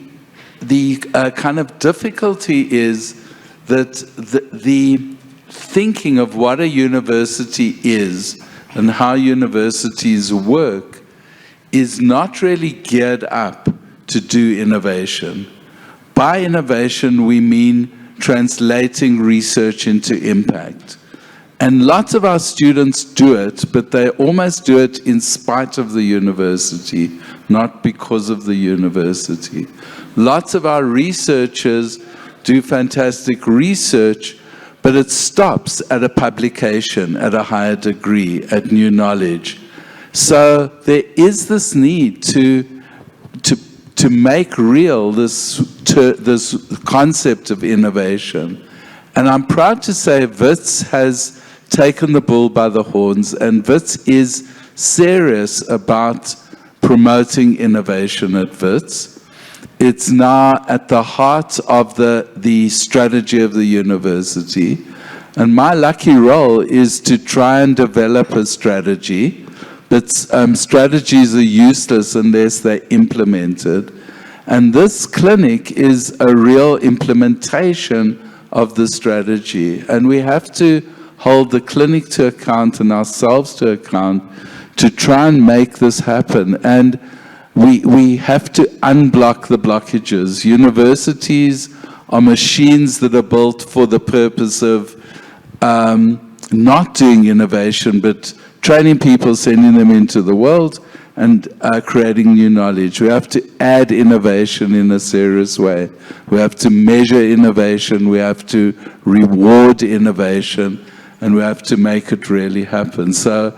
kind of difficulty is that the thinking of what a university is and how universities work is not really geared up to do innovation. By innovation, we mean translating research into impact. And lots of our students do it, but they almost do it in spite of the university, not because of the university. Lots of our researchers do fantastic research, but it stops at a publication, at a higher degree, at new knowledge. So there is this need to make real this concept of innovation. And I'm proud to say Wits has taken the bull by the horns, and Wits is serious about promoting innovation at Wits. It's now at the heart of the strategy of the university. And my lucky role is to try and develop a strategy, but strategies are useless unless they're implemented. And this clinic is a real implementation of the strategy. And we have to hold the clinic to account and ourselves to account to try and make this happen. And we have to unblock the blockages. Universities are machines that are built for the purpose of not doing innovation, but training people, sending them into the world, and creating new knowledge. We have to add innovation in a serious way. We have to measure innovation, we have to reward innovation, and we have to make it really happen. So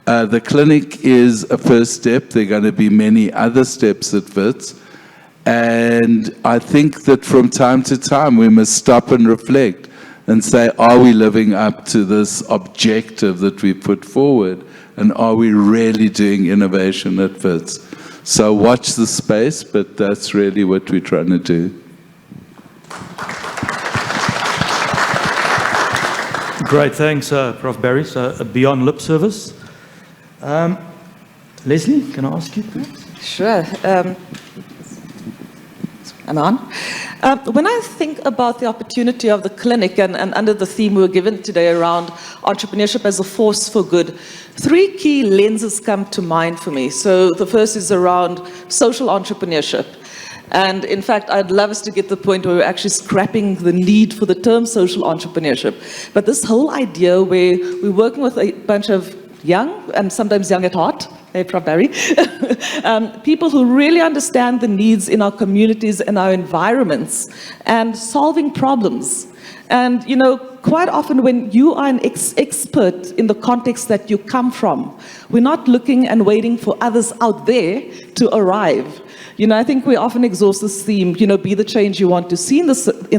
the clinic is a first step. There are going to be many other steps at Wits. And I think that from time to time we must stop and reflect and say, are we living up to this objective that we put forward? And are we really doing innovation at Wits? So watch the space, but that's really what we're trying to do. Great, thanks, Prof. Barry. So beyond lip service. Leslie, can I ask you, please? Sure. Am I on? When I think about the opportunity of the clinic and under the theme we were given today around entrepreneurship as a force for good, three key lenses come to mind for me. So the first is around social entrepreneurship. And in fact, I'd love us to get to the point where we're actually scrapping the need for the term social entrepreneurship. But this whole idea where we're working with a bunch of young, and sometimes young at heart, hey, Prof. Barry, people who really understand the needs in our communities and our environments and solving problems. And, you know, quite often when you are an expert in the context that you come from, we're not looking and waiting for others out there to arrive. You know, I think we often exhaust this theme, you know, be the change you want to see in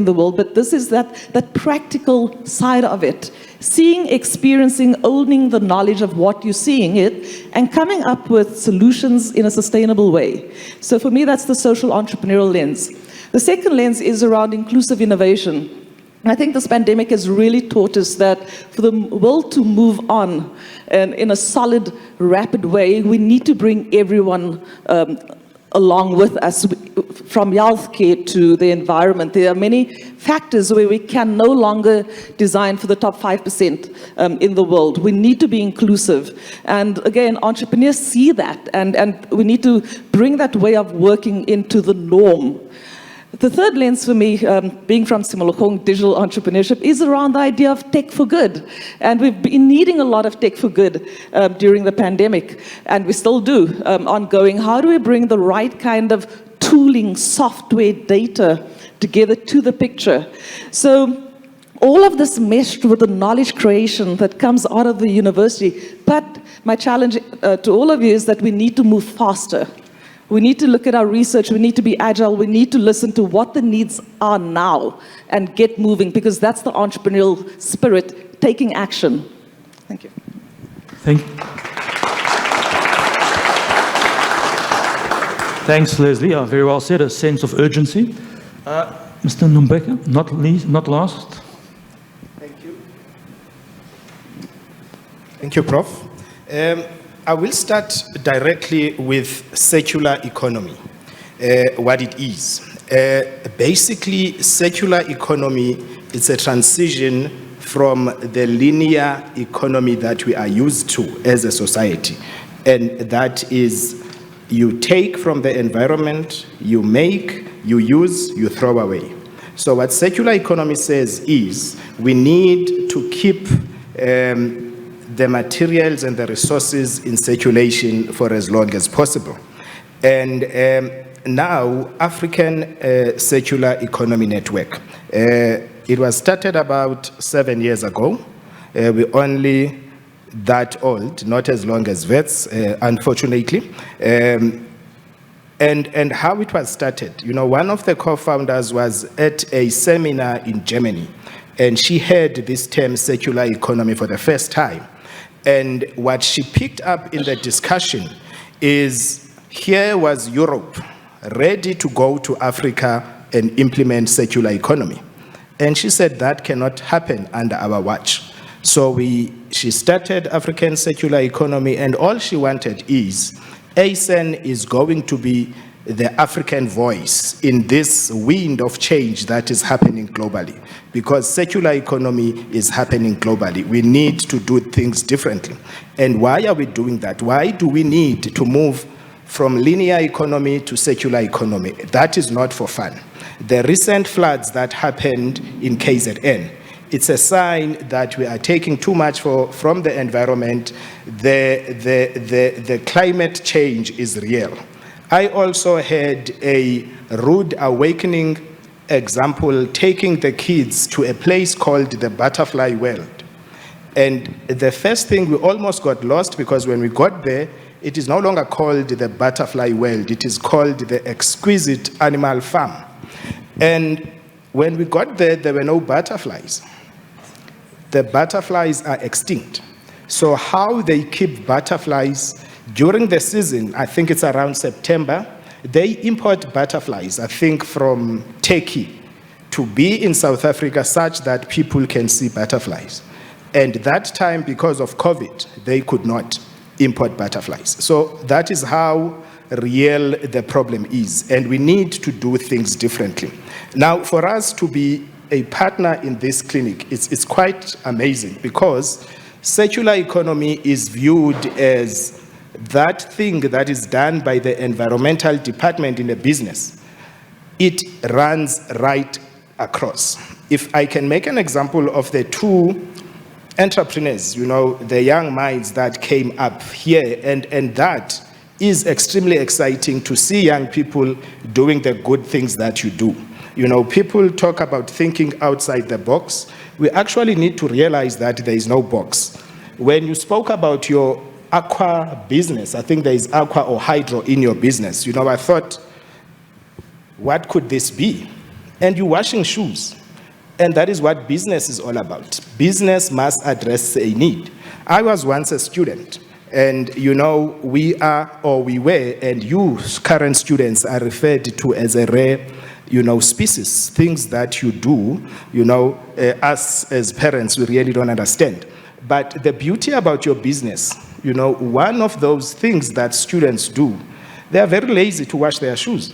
the world, but this is that practical side of it. Seeing, experiencing, owning the knowledge of what you're seeing it, and coming up with solutions in a sustainable way. So for me, that's the social entrepreneurial lens. The second lens is around inclusive innovation. I think this pandemic has really taught us that for the world to move on and in a solid, rapid way, we need to bring everyone along with us, from healthcare to the environment. There are many factors where we can no longer design for the top 5% in the world. We need to be inclusive. And again, entrepreneurs see that, and we need to bring that way of working into the norm. The third lens for me, being from Simologong, digital entrepreneurship, is around the idea of tech for good. And we've been needing a lot of tech for good during the pandemic, and we still do, ongoing. How do we bring the right kind of tooling, software, data together to the picture? So all of this meshed with the knowledge creation that comes out of the university. But my challenge to all of you is that we need to move faster. We need to look at our research, we need to be agile, we need to listen to what the needs are now and get moving, because that's the entrepreneurial spirit, taking action. Thank you. Thanks, Leslie. Very well said, a sense of urgency. Mr. Numbeka, not last. Thank you. Thank you, Prof. I will start directly with circular economy, what it is. Basically, circular economy is a transition from the linear economy that we are used to as a society. And that is, you take from the environment, you make, you use, you throw away. So what circular economy says is, we need to keep the materials and the resources in circulation for as long as possible. And now, African Circular Economy Network, it was started about 7 years ago. We're only that old, not as long as Wits, unfortunately. And how it was started, you know, one of the co-founders was at a seminar in Germany, and she heard this term circular economy for the first time. And what she picked up in the discussion is, here was Europe ready to go to Africa and implement circular economy. And she said that cannot happen under our watch. So she started African Circular Economy, and all she wanted is, ASEN is going to be the African voice in this wind of change that is happening globally. Because circular economy is happening globally. We need to do things differently. And why are we doing that? Why do we need to move from linear economy to circular economy. That is not for fun. The recent floods that happened in KZN, it's a sign that we are taking too much from the environment. The climate change is real. I also had a rude awakening example, taking the kids to a place called the Butterfly World. And the first thing, we almost got lost, because when we got there, it is no longer called the Butterfly World, it is called the Exquisite Animal Farm. And when we got there, there were no butterflies. The butterflies are extinct. So how they keep butterflies during the season, I think it's around September, they import butterflies, I think from Turkey, to be in South Africa such that people can see butterflies. And that time, because of COVID, they could not import butterflies. So that is how real the problem is, and we need to do things differently. Now, for us to be a partner in this clinic, it's quite amazing, because circular economy is viewed as that thing that is done by the environmental department in a business. It runs right across. If I can make an example of the two entrepreneurs, the young minds that came up here, and that is extremely exciting to see young people doing the good things that you do. People talk about thinking outside the box. We actually need to realize that there is no box. When you spoke about your aqua business, I think there is aqua or hydro in your business. I thought, what could this be? And you're washing shoes. And that is what business is all about. Business must address a need. I was once a student, and we are, or we were, and you current students are referred to as a rare species, things that you do, us as parents, we really don't understand. But the beauty about your business, one of those things that students do, they are very lazy to wash their shoes.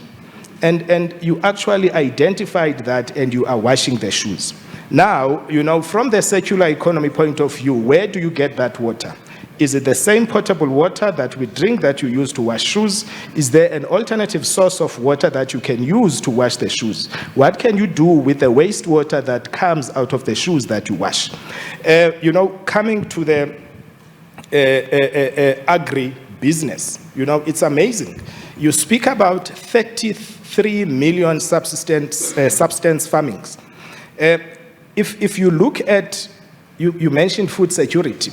And you actually identified that, and you are washing the shoes. Now, from the circular economy point of view, where do you get that water? Is it the same potable water that we drink that you use to wash shoes? Is there an alternative source of water that you can use to wash the shoes? What can you do with the wastewater that comes out of the shoes that you wash? Coming to the agri-business, it's amazing. You speak about 33 million subsistence farmings. If you look at, you mentioned food security,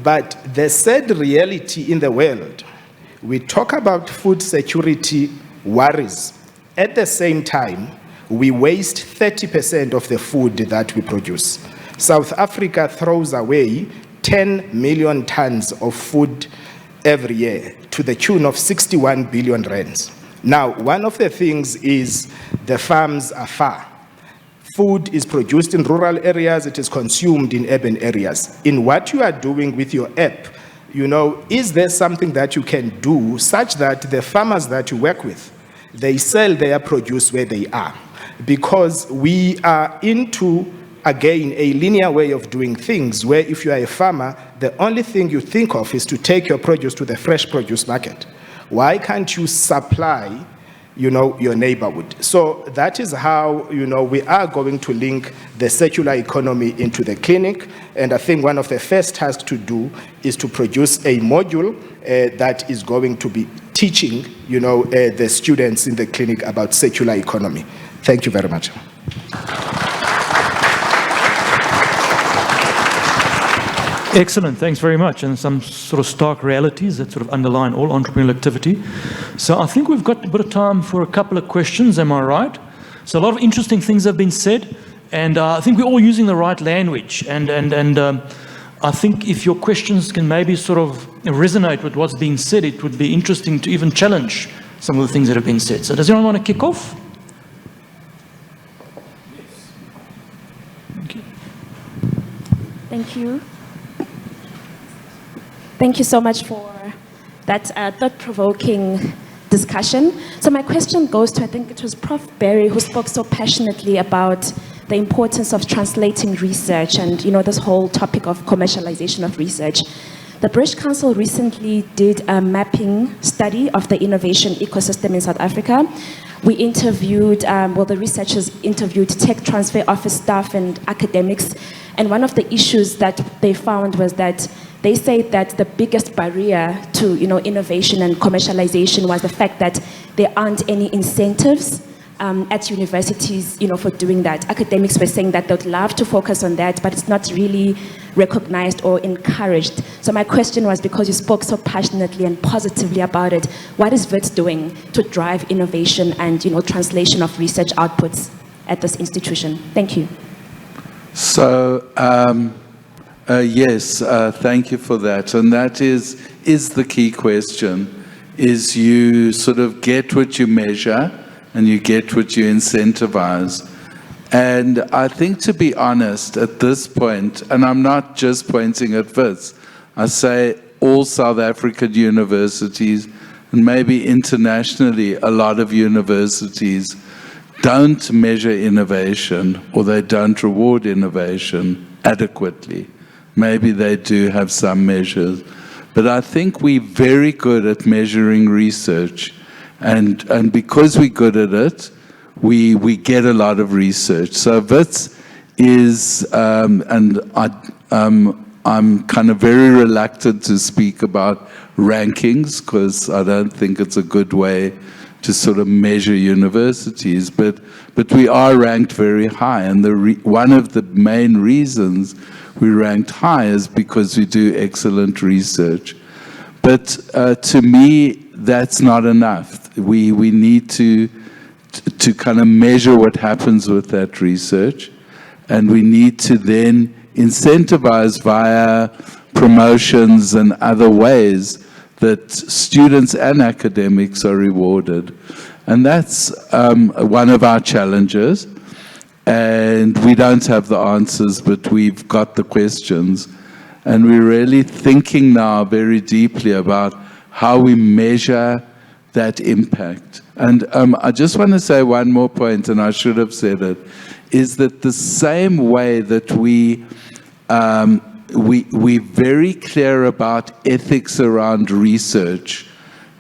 but the sad reality in the world, we talk about food security worries. At the same time, we waste 30% of the food that we produce. South Africa throws away 10 million tons of food every year to the tune of 61 billion rands. Now, one of the things is the farms are far. Food is produced in rural areas, it is consumed in urban areas. In what you are doing with your app, is there something that you can do such that the farmers that you work with, they sell their produce where they are? Because we are into, again, a linear way of doing things, where if you are a farmer, the only thing you think of is to take your produce to the fresh produce market. Why can't you supply your neighborhood? So that is how, we are going to link the circular economy into the clinic. And I think one of the first tasks to do is to produce a module that is going to be teaching, the students in the clinic about circular economy. Thank you very much. Excellent, thanks very much. And some sort of stark realities that sort of underline all entrepreneurial activity. So I think we've got a bit of time for a couple of questions, am I right? So a lot of interesting things have been said, and I think we're all using the right language. And I think if your questions can maybe sort of resonate with what's being said, it would be interesting to even challenge some of the things that have been said. So does anyone want to kick off? Thank you. Thank you so much for that thought-provoking discussion. So my question goes to, I think it was Prof. Berry, who spoke so passionately about the importance of translating research and, this whole topic of commercialization of research. The British Council recently did a mapping study of the innovation ecosystem in South Africa. We interviewed, the researchers interviewed tech transfer office staff and academics, and one of the issues that they found was that they say that the biggest barrier to innovation and commercialization was the fact that there aren't any incentives at universities for doing that. Academics were saying that they'd love to focus on that, but it's not really recognized or encouraged. So my question was, because you spoke so passionately and positively about it, what is Wits doing to drive innovation and translation of research outputs at this institution? Thank you. So, yes, thank you for that. And that is the key question, is you sort of get what you measure and you get what you incentivize. And I think, to be honest, at this point, and I'm not just pointing at Wits, I say all South African universities, and maybe internationally, a lot of universities don't measure innovation, or they don't reward innovation adequately. Maybe they do have some measures. But I think we're very good at measuring research. And because we're good at it, we get a lot of research. So Wits is, and I'm kind of very reluctant to speak about rankings, because I don't think it's a good way to sort of measure universities, but we are ranked very high, and one of the main reasons we ranked high is because we do excellent research. But to me, that's not enough. We need to kind of measure what happens with that research, and we need to then incentivize via promotions and other ways that students and academics are rewarded. And that's one of our challenges. And we don't have the answers, but we've got the questions. And we're really thinking now very deeply about how we measure that impact. And I just want to say one more point, and I should have said it, is that the same way that we're very clear about ethics around research,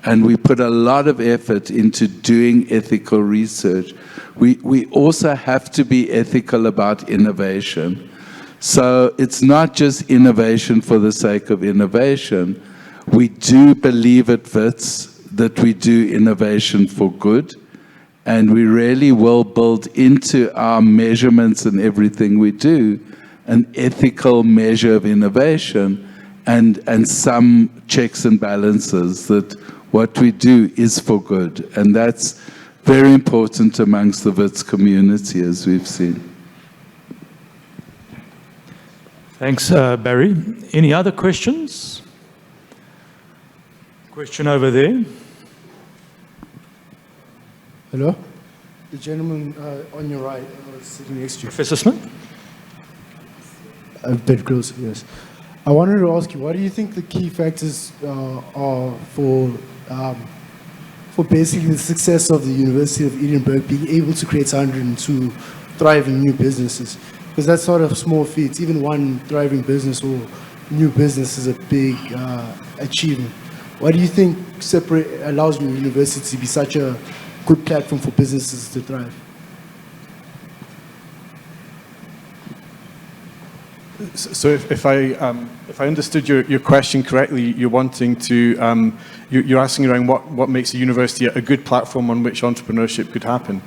and we put a lot of effort into doing ethical research, we also have to be ethical about innovation. So it's not just innovation for the sake of innovation. We do believe at Wits that we do innovation for good, and we really will build into our measurements and everything we do an ethical measure of innovation and some checks and balances, that what we do is for good. And that's very important amongst the Wits community, as we've seen. Thanks, Barry. Any other questions? Question over there. Hello? The gentleman on your right, sitting next to you. Professor Smith? A bit closer, yes. I wanted to ask you, what do you think the key factors are for basically the success of the University of Edinburgh being able to create 102 thriving new businesses? Because that's sort of small feats. Even one thriving business or new business is a big achievement. What do you think allows your university to be such a good platform for businesses to thrive? So if I understood your question correctly, you're wanting to you're asking around what makes a university a good platform on which entrepreneurship could happen.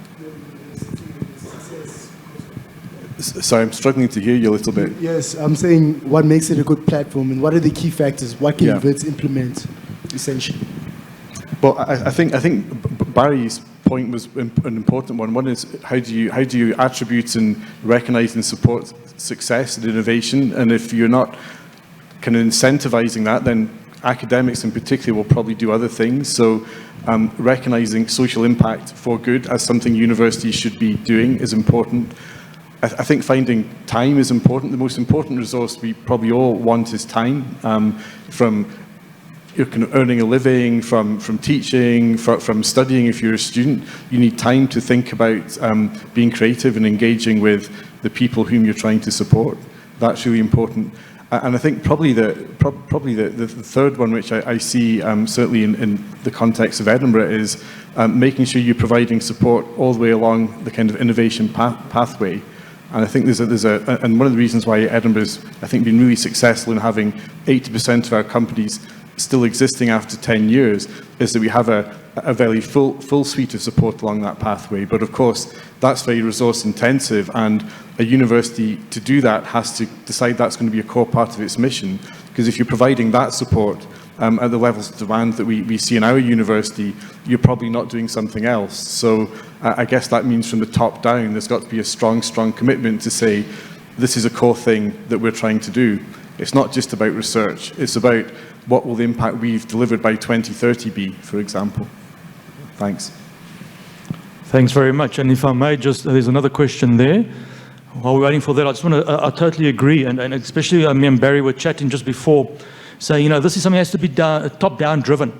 Sorry, I'm struggling to hear you a little bit. Yes, I'm saying what makes it a good platform, and what are the key factors? What can Wits implement, essentially? Well, I think Barry's point was an important one. One is how do you attribute and recognise and support success and innovation? And if you're not kind of incentivizing that, then academics in particular will probably do other things. So recognising social impact for good as something universities should be doing is important. I think finding time is important. The most important resource we probably all want is time, from you're kind of earning a living, from teaching, from studying. If you're a student, you need time to think about being creative and engaging with the people whom you're trying to support. That's really important. And I think probably the third one, which I see certainly in the context of Edinburgh, is making sure you're providing support all the way along the kind of innovation pathway. And I think and one of the reasons why Edinburgh's, I think, been really successful in having 80% of our companies still existing after 10 years is that we have a very full suite of support along that pathway. But of course, that's very resource intensive, and a university to do that has to decide that's going to be a core part of its mission. Because if you're providing that support at the levels of demand that we see in our university, you're probably not doing something else. So I guess that means from the top down, there's got to be a strong commitment to say, this is a core thing that we're trying to do. It's not just about research, it's about what will the impact we've delivered by 2030 be, for example. Thanks. Thanks very much. And if I may, there's another question there. While we're waiting for that, I just want to, I totally agree, and especially me and Barry were chatting just before, saying, this is something that has to be top-down driven.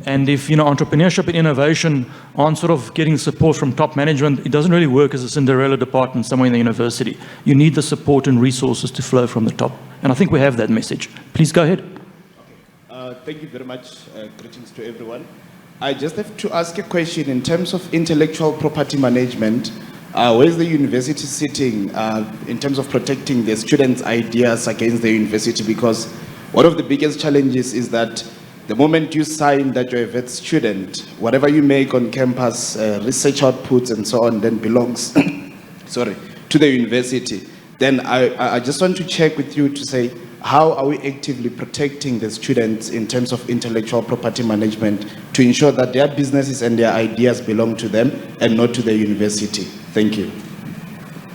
And if, entrepreneurship and innovation aren't sort of getting support from top management, it doesn't really work as a Cinderella department somewhere in the university. You need the support and resources to flow from the top. And I think we have that message. Please go ahead. Thank you very much. Greetings to everyone. I just have to ask a question in terms of intellectual property management. Where's the university sitting in terms of protecting the students' ideas against the university? Because one of the biggest challenges is that the moment you sign that you're a Wits student, whatever you make on campus, research outputs and so on, then belongs to the university. Then I just want to check with you to say, how are we actively protecting the students in terms of intellectual property management to ensure that their businesses and their ideas belong to them and not to the university? Thank you.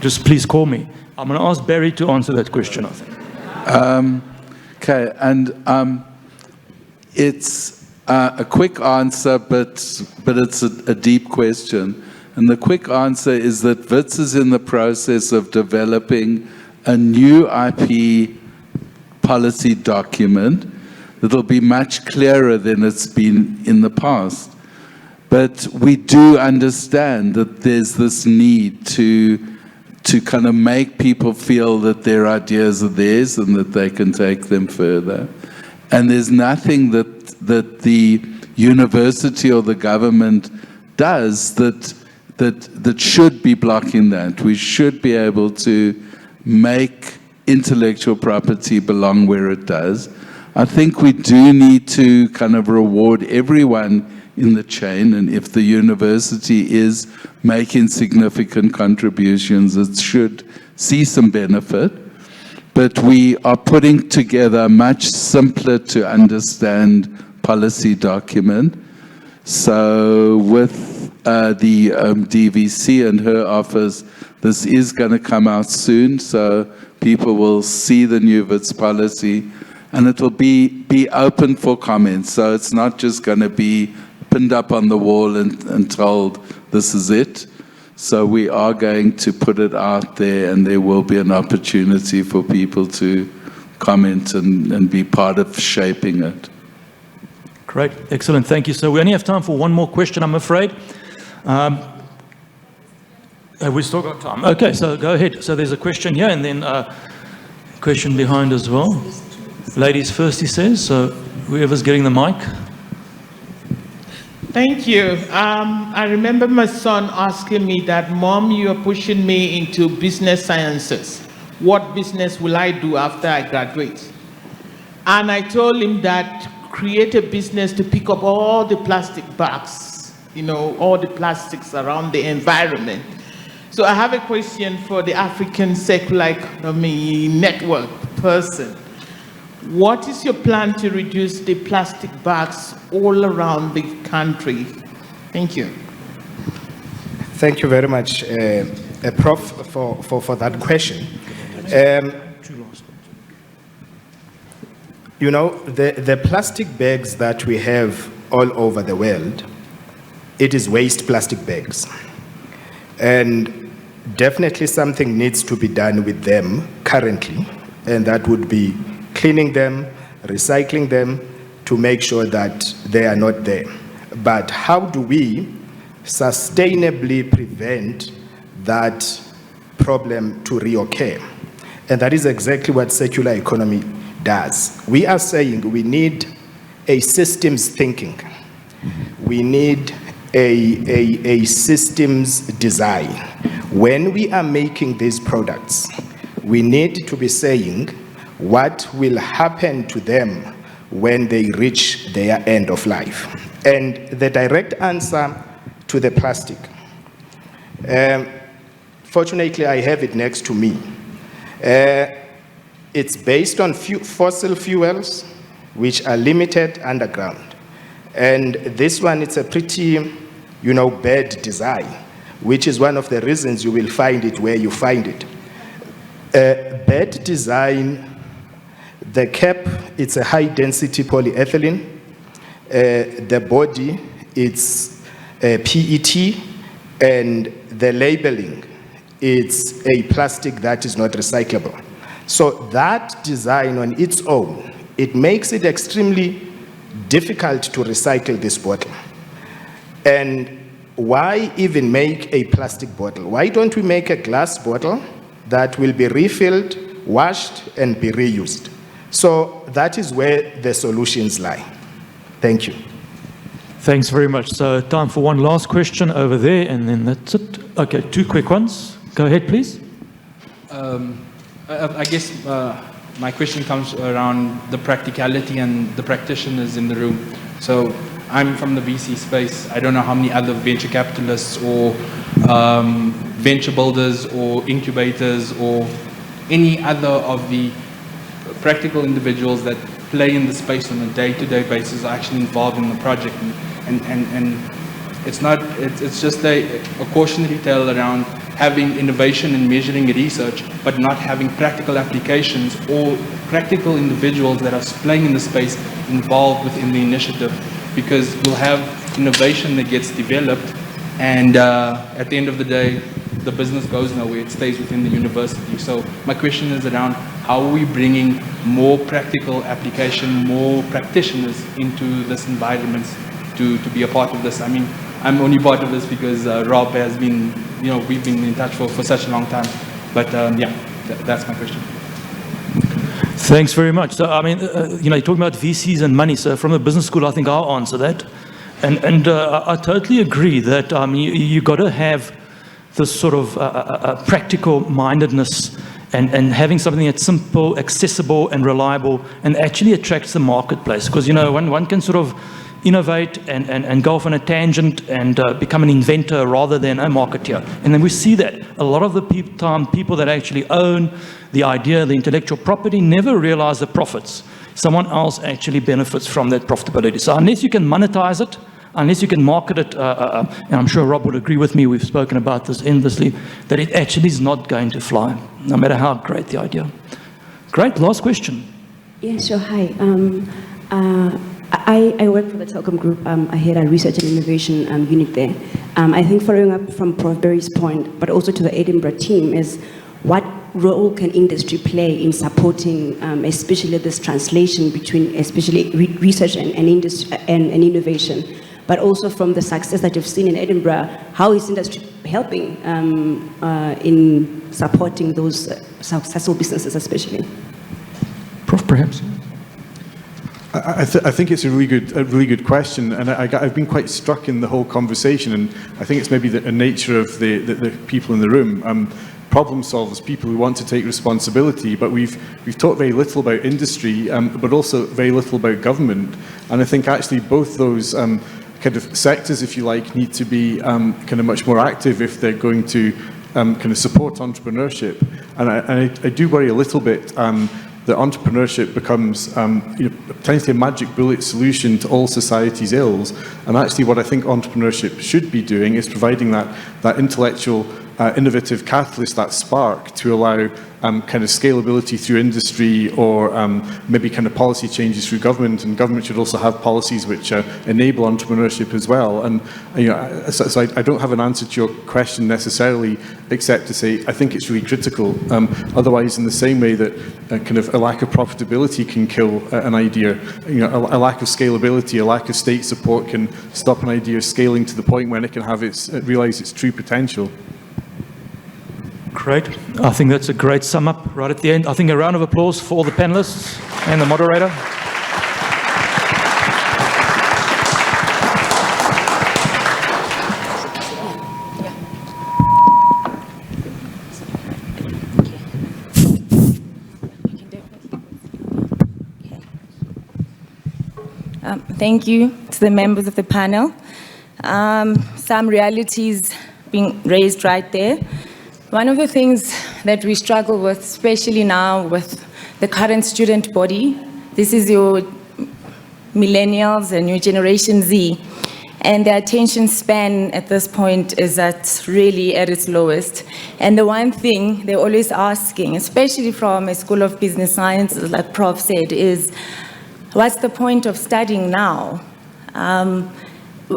Just please call me. I'm going to ask Barry to answer that question, I think. Okay, and it's a quick answer, but it's a deep question. And the quick answer is that Wits is in the process of developing a new IP policy document that'll be much clearer than it's been in the past. But we do understand that there's this need to kind of make people feel that their ideas are theirs and that they can take them further. And there's nothing that the university or the government does that should be blocking that. We should be able to make intellectual property belong where it does. I think we do need to kind of reward everyone in the chain, and if the university is making significant contributions, it should see some benefit. But we are putting together a much simpler to understand policy document. So with the DVC and her office, this is going to come out soon, so people will see the new Wits policy, and it will be open for comments. So it's not just going to be pinned up on the wall and told this is it. So we are going to put it out there, and there will be an opportunity for people to comment and be part of shaping it. Great, excellent, thank you. So we only have time for one more question, I'm afraid. Have we still got time? Okay, so go ahead. So there's a question here, and then a question behind as well. Ladies first, he says, so whoever's getting the mic. Thank you. I remember my son asking me that, Mom, you're pushing me into business sciences. What business will I do after I graduate? And I told him that create a business to pick up all the plastic bags, all the plastics around the environment. So I have a question for the African Circular Economy Network person. What is your plan to reduce the plastic bags all around the country? Thank you. Thank you very much, Prof, for that question. The plastic bags that we have all over the world, it is waste plastic bags. And definitely something needs to be done with them currently, and that would be cleaning them, recycling them to make sure that they are not there. But how do we sustainably prevent that problem to reoccur? And that is exactly what circular economy does. We are saying we need a systems thinking. We need a systems design. When we are making these products, we need to be saying what will happen to them when they reach their end of life. And the direct answer to the plastic, fortunately I have it next to me. It's based on fossil fuels, which are limited underground. And this one, it's a pretty, bad design, which is one of the reasons you will find it where you find it. Bad design, the cap, it's a high-density polyethylene. The body, it's PET, and the labeling, it's a plastic that is not recyclable. So that design on its own, it makes it extremely difficult to recycle this bottle. And why even make a plastic bottle? Why don't we make a glass bottle that will be refilled, washed, and be reused? So that is where the solutions lie. Thank you. Thanks very much. So time for one last question over there, and then that's it. Okay, two quick ones. Go ahead, please. I guess my question comes around the practicality and the practitioners in the room. So I'm from the VC space. I don't know how many other venture capitalists or venture builders or incubators or any other of the practical individuals that play in the space on a day-to-day basis are actually involved in the project. And it's just a cautionary tale around having innovation and measuring research, but not having practical applications or practical individuals that are playing in the space involved within the initiative, because we'll have innovation that gets developed, and at the end of the day, the business goes nowhere, it stays within the university. So my question is around how are we bringing more practical application, more practitioners into this environment to be a part of this? I mean, I'm only part of this because Rob has been, we've been in touch for such a long time. But yeah, that's my question. Thanks very much. So, I mean, you're talking about VCs and money. So from the business school, I think I'll answer that. And I totally agree that you got to have this sort of practical mindedness and having something that's simple, accessible, and reliable, and actually attracts the marketplace. Because, one can sort of innovate and go off on a tangent and become an inventor rather than a marketeer. And then we see that a lot of the time people that actually own the idea, the intellectual property, never realize the profits. Someone else actually benefits from that profitability. So unless you can monetize it, unless you can market it, and I'm sure Rob would agree with me, we've spoken about this endlessly, that it actually is not going to fly, no matter how great the idea. Great, last question. Yeah, sure, hi. I work for the Telkom Group. I had a research and innovation unit there. I think following up from Prof. Berry's point, but also to the Edinburgh team, is what role can industry play in supporting especially this translation between especially research and innovation, but also from the success that you've seen in Edinburgh, how is industry helping in supporting those successful businesses especially? Prof, perhaps? I think it's a really good question, and I've been quite struck in the whole conversation, and I think it's maybe the nature of the people in the room. Problem solvers, people who want to take responsibility, but we've talked very little about industry, but also very little about government, and I think actually both those kind of sectors, if you like, need to be kind of much more active if they're going to kind of support entrepreneurship, and I do worry a little bit that entrepreneurship becomes potentially a magic bullet solution to all society's ills. And actually what I think entrepreneurship should be doing is providing that intellectual, innovative catalyst, that spark to allow kind of scalability through industry, or maybe kind of policy changes through government. And government should also have policies which enable entrepreneurship as well. And so I don't have an answer to your question necessarily, except to say I think it's really critical. Otherwise, in the same way that kind of a lack of profitability can kill an idea, a lack of scalability, a lack of state support can stop an idea scaling to the point when it can have realize its true potential. Great. I think that's a great sum up right at the end. I think a round of applause for all the panelists and the moderator. Thank you to the members of the panel. Some realities being raised right there. One of the things that we struggle with, especially now with the current student body, this is your millennials and your Generation Z, and their attention span at this point is really at its lowest. And the one thing they're always asking, especially from a School of Business Sciences, like Prof said, is what's the point of studying now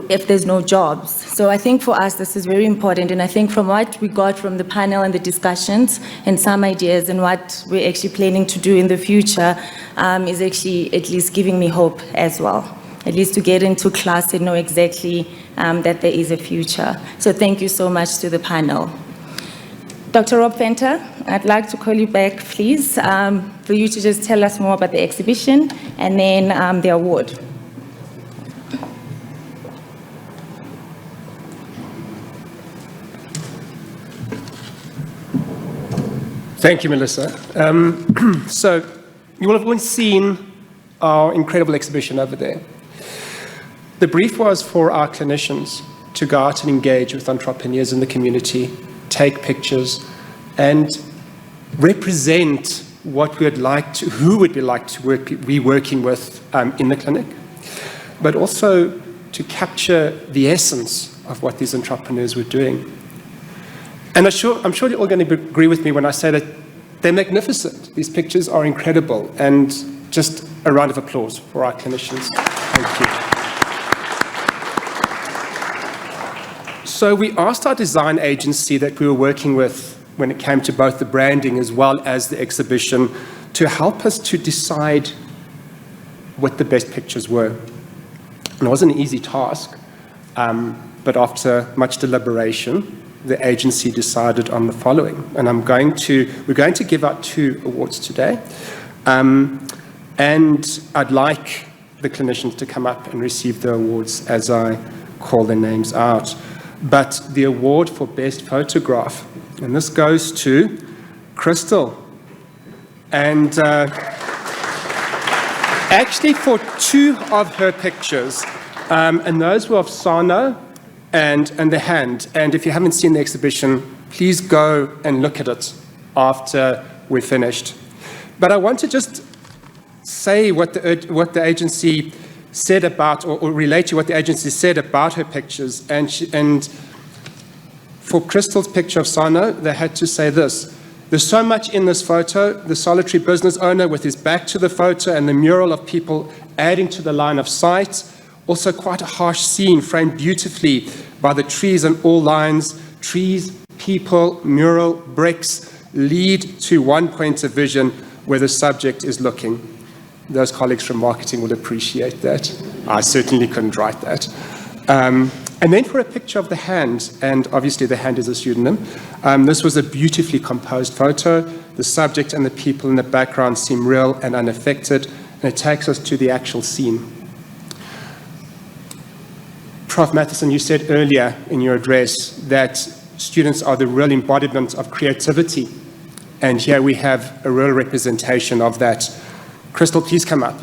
if there's no jobs? So I think for us this is very important, and I think from what we got from the panel and the discussions and some ideas and what we're actually planning to do in the future is actually at least giving me hope as well, at least to get into class and know exactly that there is a future. So thank you so much to the panel. Dr. Rob Venter, I'd like to call you back, please, for you to just tell us more about the exhibition and then the award. Thank you, Melissa. So you will have all seen our incredible exhibition over there. The brief was for our clinicians to go out and engage with entrepreneurs in the community, take pictures, and represent what we would like to, who would we like to be working with in the clinic, but also to capture the essence of what these entrepreneurs were doing. And I'm sure you're all going to agree with me when I say that they're magnificent. These pictures are incredible, and just a round of applause for our clinicians. Thank you. So we asked our design agency that we were working with when it came to both the branding as well as the exhibition to help us to decide what the best pictures were. And it wasn't an easy task, but after much deliberation, the agency decided on the following. And we're going to give out 2 awards today. And I'd like the clinicians to come up and receive the awards as I call their names out. But the award for best photograph, and this goes to Crystal. And actually for 2 of her pictures, and those were of Sano and the hand. And if you haven't seen the exhibition, please go and look at it after we're finished. But I want to just say what the agency said about, or relate to what the agency said about her pictures. And for Crystal's picture of Sano, they had to say this: there's so much in this photo, the solitary business owner with his back to the photo and the mural of people adding to the line of sight. Also quite a harsh scene framed beautifully by the trees on all lines. Trees, people, mural, bricks lead to one point of vision where the subject is looking. Those colleagues from marketing will appreciate that. I certainly couldn't write that. And then for a picture of the hand, and obviously the hand is a pseudonym, this was a beautifully composed photo. The subject and the people in the background seem real and unaffected, and it takes us to the actual scene. Prof. Matheson, you said earlier in your address that students are the real embodiment of creativity, and here we have a real representation of that. Crystal, please come up.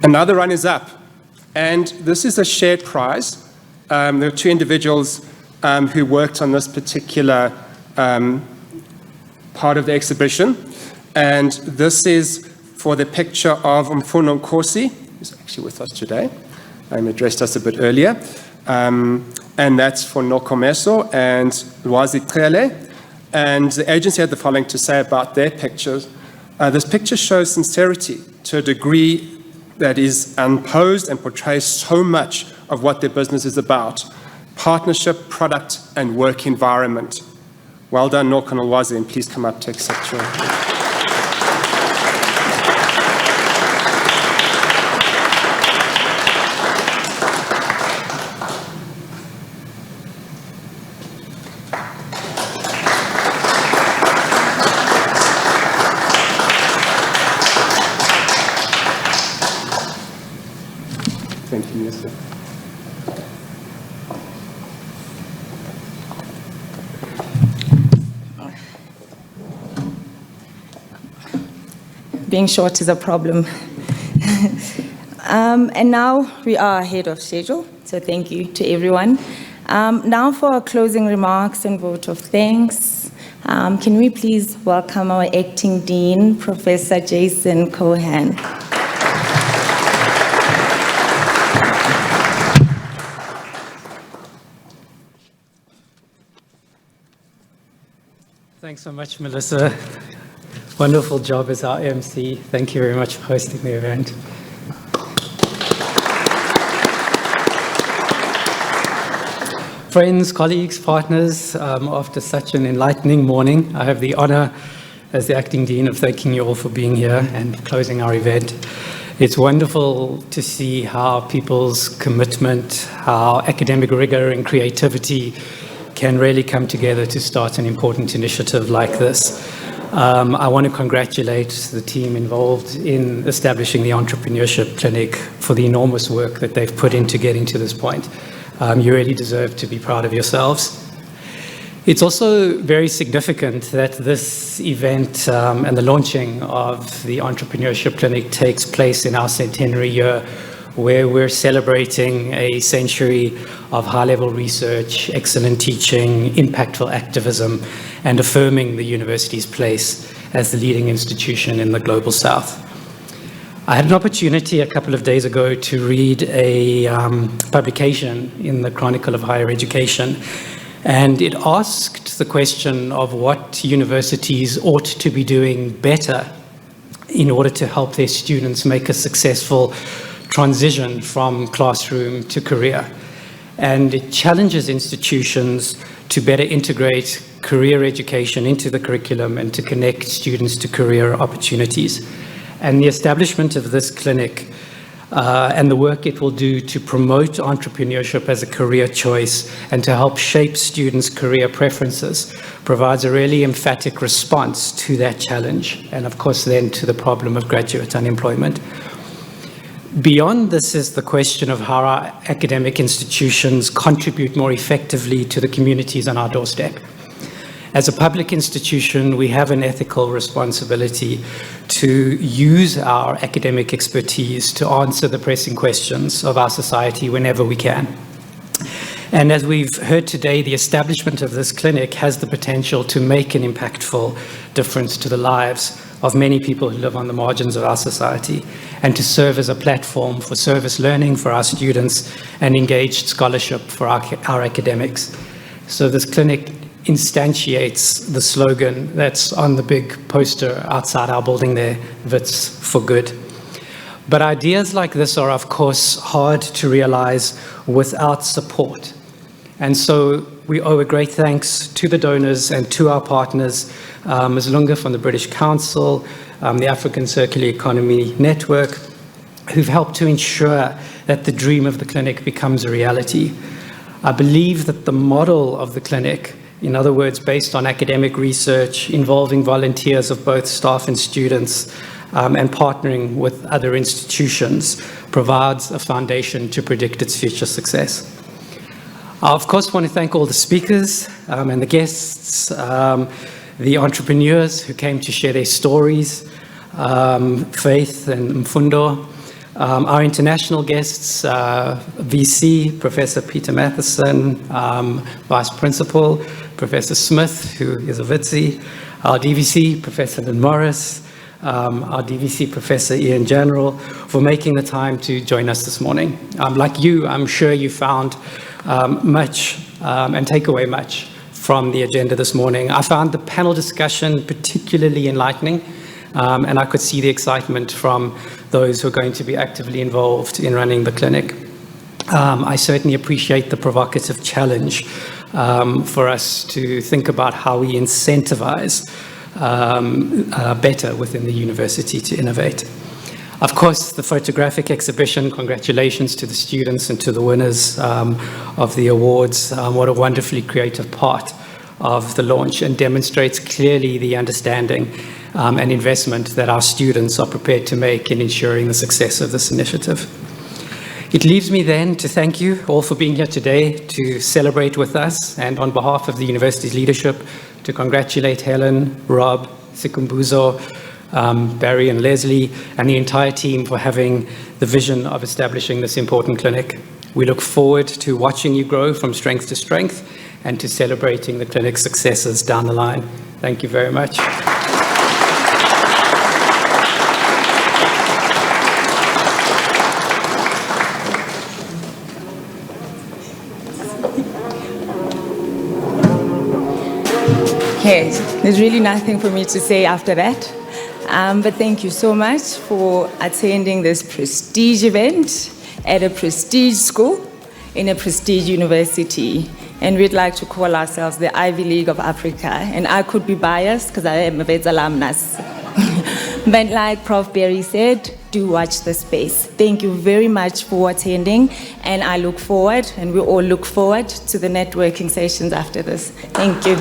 Another run is up, and this is a shared prize. There are 2 individuals who worked on this particular part of the exhibition, and this is for the picture of Mfuno Nkosi, who's actually with us today. Addressed us a bit earlier, and that's for Nokomeso and Lwazi Trele. And the agency had the following to say about their pictures. This picture shows sincerity to a degree that is unposed and portrays so much of what their business is about. partnership, product, and work environment. Well done, Norkan Alwazi, and please come up to accept your... Thank you, Minister. Being short is a problem. And now we are ahead of schedule, so thank you to everyone. Now for our closing remarks and vote of thanks, can we please welcome our Acting Dean, Professor Jason Cohen. Thanks so much, Melissa. Wonderful job as our MC. Thank you very much for hosting the event. Friends, colleagues, partners, after such an enlightening morning, I have the honor as the Acting Dean of thanking you all for being here and closing our event. It's wonderful to see how people's commitment, how academic rigor and creativity can really come together to start an important initiative like this. I want to congratulate the team involved in establishing the Entrepreneurship Clinic for the enormous work that they've put into getting to this point. You really deserve to be proud of yourselves. It's also very significant that this event and the launching of the Entrepreneurship Clinic takes place in our centenary year, where we're celebrating a century of high-level research, excellent teaching, impactful activism, and affirming the university's place as the leading institution in the Global South. I had an opportunity a couple of days ago to read a publication in the Chronicle of Higher Education, and it asked the question of what universities ought to be doing better in order to help their students make a successful transition from classroom to career. And it challenges institutions to better integrate career education into the curriculum and to connect students to career opportunities. And the establishment of this clinic and the work it will do to promote entrepreneurship as a career choice and to help shape students' career preferences provides a really emphatic response to that challenge, and of course then to the problem of graduate unemployment. Beyond this is the question of how our academic institutions contribute more effectively to the communities on our doorstep. As a public institution, we have an ethical responsibility to use our academic expertise to answer the pressing questions of our society whenever we can. And as we've heard today, the establishment of this clinic has the potential to make an impactful difference to the lives of many people who live on the margins of our society, and to serve as a platform for service learning for our students and engaged scholarship for our academics. So this clinic instantiates the slogan that's on the big poster outside our building there, Wits for Good. But ideas like this are, of course, hard to realize without support. And so we owe a great thanks to the donors and to our partners, Ms. Lunga from the British Council, the African Circular Economy Network, who've helped to ensure that the dream of the clinic becomes a reality. I believe that the model of the clinic, in other words, based on academic research, involving volunteers of both staff and students, and partnering with other institutions, provides a foundation to predict its future success. I, of course, want to thank all the speakers and the guests, the entrepreneurs who came to share their stories, Faith and Mfundo, our international guests, VC, Professor Peter Matheson, Vice Principal, Professor Smith, who is a Witsi, our DVC, Professor Lynn Morris, our DVC Professor Ian General, for making the time to join us this morning. Like you, I'm sure you found much and take away much from the agenda this morning. I found the panel discussion particularly enlightening, and I could see the excitement from those who are going to be actively involved in running the clinic. I certainly appreciate the provocative challenge for us to think about how we incentivize better within the university to innovate. Of course, the photographic exhibition, congratulations to the students and to the winners of the awards. What a wonderfully creative part of the launch, and demonstrates clearly the understanding and investment that our students are prepared to make in ensuring the success of this initiative. It leaves me then to thank you all for being here today to celebrate with us, and on behalf of the university's leadership, to congratulate Helen, Rob, Sikumbuzo, Barry and Leslie, and the entire team for having the vision of establishing this important clinic. We look forward to watching you grow from strength to strength and to celebrating the clinic's successes down the line. Thank you very much. Okay, there's really nothing for me to say after that. But thank you so much for attending this prestige event at a prestige school in a prestige university. And we'd like to call ourselves the Ivy League of Africa. And I could be biased because I am a Wits alumnus. But like Prof. Barry said, do watch the space. Thank you very much for attending. And I look forward, and we all look forward to the networking sessions after this. Thank you.